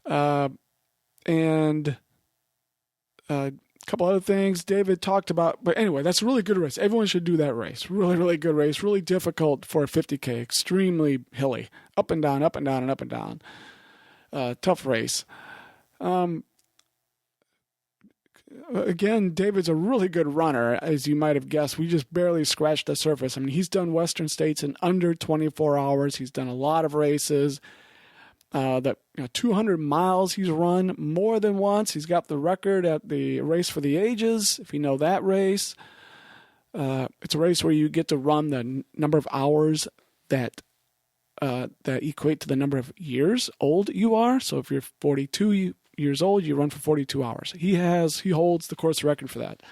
And a couple other things David talked about. But anyway, that's a really good race. Everyone should do that race. Really, really good race. Really difficult for a 50K. Extremely hilly. Up and down, up and down, and up and down. Tough race. Again, David's a really good runner, as you might have guessed. We just barely scratched the surface. I mean, he's done Western States in under 24 hours. He's done a lot of races. 200 miles he's run more than once. He's got the record at the Race for the Ages, if you know that race. It's a race where you get to run the number of hours that equate to the number of years old you are. So if you're 42 years old, you run for 42 hours. He holds the course record for that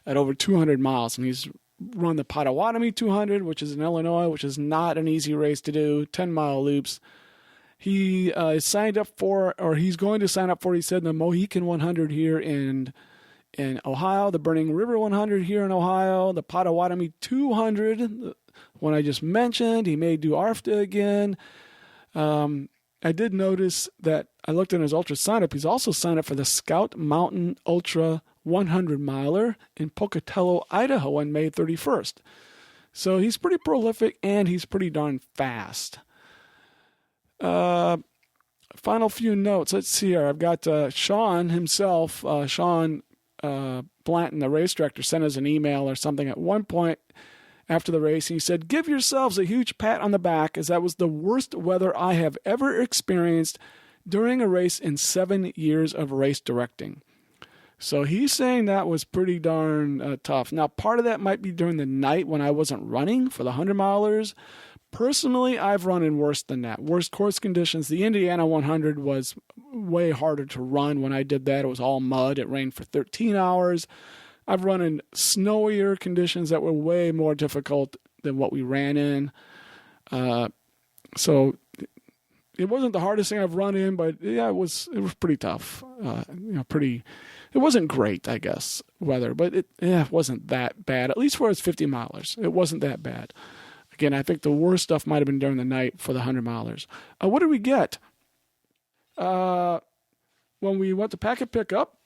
at over 200 miles, and he's run the Potawatomi 200, which is in Illinois, which is not an easy race to do, 10-mile loops. He is signed up for, or he's going to sign up for, he said, the Mohican 100 here in Ohio, the Burning River 100 here in Ohio, the Potawatomi 200, the one I just mentioned. He may do ARFTA again. I did notice that I looked in his ultra sign-up. He's also signed up for the Scout Mountain Ultra 100-miler in Pocatello, Idaho on May 31st. So he's pretty prolific, and he's pretty darn fast. Final few notes. Let's see here. I've got Sean himself, Sean Blanton, the race director, sent us an email or something at one point after the race. He said, "Give yourselves a huge pat on the back, as that was the worst weather I have ever experienced during a race in 7 years of race directing." So he's saying that was pretty darn tough. Now, part of that might be during the night when I wasn't running for the 100-milers. Personally, I've run in worse than that. Worse course conditions. The Indiana 100 was way harder to run when I did that. It was all mud. It rained for 13 hours. I've run in snowier conditions that were way more difficult than what we ran in. So it wasn't the hardest thing I've run in, but yeah, it was pretty tough. It wasn't great, I guess, weather, but it wasn't that bad. At least for its 50-milers, it wasn't that bad. Again, I think the worst stuff might have been during the night for the 100-milers. What did we get? When we went to packet pickup,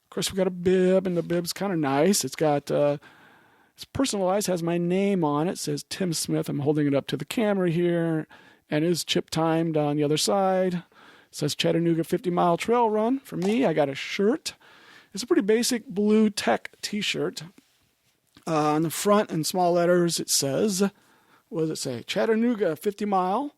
of course, we got a bib, and the bib's kind of nice. It's got, it's personalized, has my name on it. It says Tim Smith. I'm holding it up to the camera here, and is chip timed on the other side. It says Chattanooga 50-mile trail run. For me, I got a shirt. It's a pretty basic blue tech t-shirt. On the front, in small letters, it says, what does it say? Chattanooga 50-mile.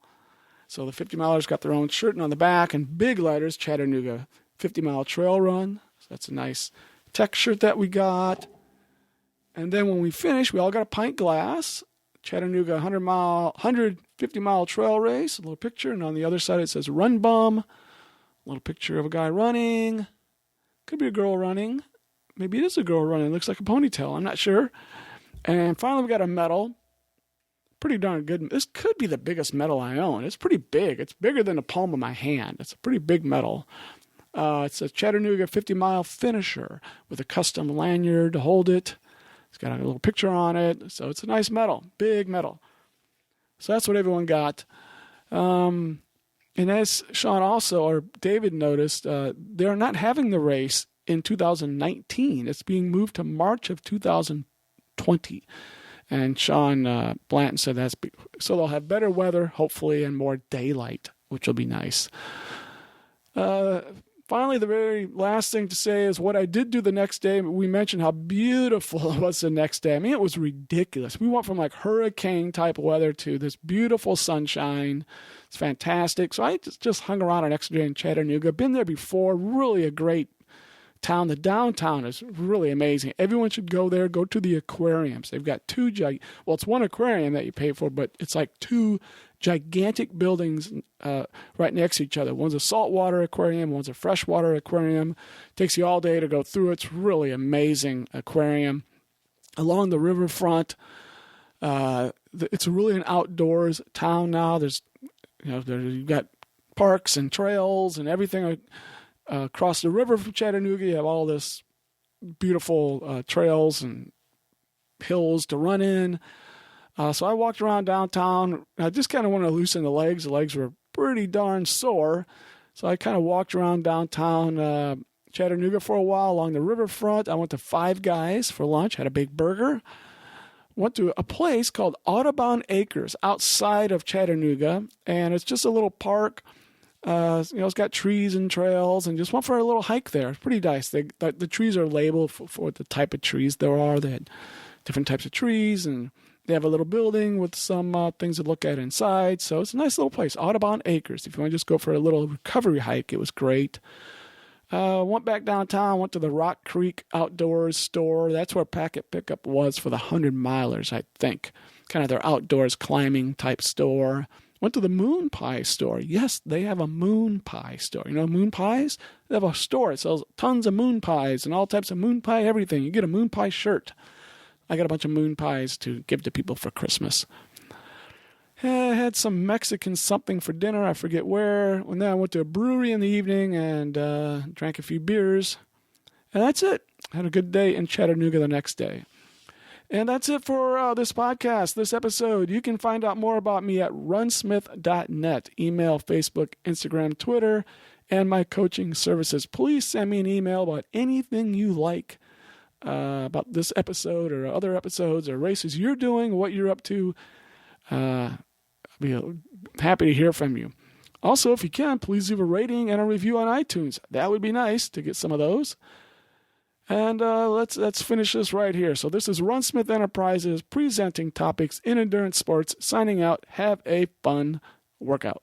So the 50-milers got their own shirt, and on the back, in big letters, Chattanooga 50-mile trail run. So that's a nice tech shirt that we got. And then when we finish, we all got a pint glass. Chattanooga 150-mile trail race, a little picture. And on the other side, it says Run Bum. A little picture of a guy running. Could be a girl running. Maybe it is a girl running. It looks like a ponytail. I'm not sure. And finally, we got a medal. Pretty darn good. This could be the biggest medal I own. It's pretty big. It's bigger than the palm of my hand. It's a pretty big medal. It's a Chattanooga 50-mile finisher with a custom lanyard to hold it. It's got a little picture on it. So it's a nice medal. Big medal. So that's what everyone got. And as Sean also, or David noticed, they're not having the race in 2019. It's being moved to March of 2020. And Sean Blanton said so they'll have better weather, hopefully, and more daylight, which will be nice. Finally, the very last thing to say is what I did do the next day. We mentioned how beautiful it was the next day. I mean, it was ridiculous. We went from like hurricane-type weather to this beautiful sunshine. It's fantastic. So I just hung around an extra day in Chattanooga. Been there before. Really a great town. The downtown is really amazing. Everyone should go there. Go to the aquariums. They've got it's one aquarium that you pay for, but it's like two gigantic buildings right next to each other. One's a saltwater aquarium, one's a freshwater aquarium. Takes you all day to go through. It's really amazing aquarium. Along the riverfront, it's really an outdoors town now. You've got parks and trails and everything. Across the river from Chattanooga, you have all this beautiful trails and hills to run in. So I walked around downtown. I just kind of wanted to loosen the legs. The legs were pretty darn sore. So I kind of walked around downtown Chattanooga for a while along the riverfront. I went to Five Guys for lunch, had a big burger. Went to a place called Audubon Acres outside of Chattanooga, and it's just a little park. It's got trees and trails, and just went for a little hike there. It's pretty nice. The trees are labeled for the type of trees there are. They had different types of trees, and they have a little building with some things to look at inside. So it's a nice little place, Audubon Acres. If you want to just go for a little recovery hike, it was great. Went back downtown, went to the Rock Creek Outdoors store. That's where Packet Pickup was for the 100 milers, I think. Kind of their outdoors climbing type store. Went to the Moon Pie store. Yes, they have a moon pie store. You know moon pies? They have a store. It sells tons of moon pies and all types of moon pie everything. You get a moon pie shirt. I got a bunch of moon pies to give to people for Christmas. I had some Mexican something for dinner. I forget where. And then I went to a brewery in the evening and drank a few beers. And that's it. Had a good day in Chattanooga the next day. And that's it for this podcast, this episode. You can find out more about me at runsmith.net. Email, Facebook, Instagram, Twitter, and my coaching services. Please send me an email about anything you like about this episode or other episodes or races you're doing, what you're up to. I'll be happy to hear from you. Also, if you can, please leave a rating and a review on iTunes. That would be nice to get some of those. And let's finish this right here. So this is Run Smith Enterprises presenting topics in endurance sports. Signing out. Have a fun workout.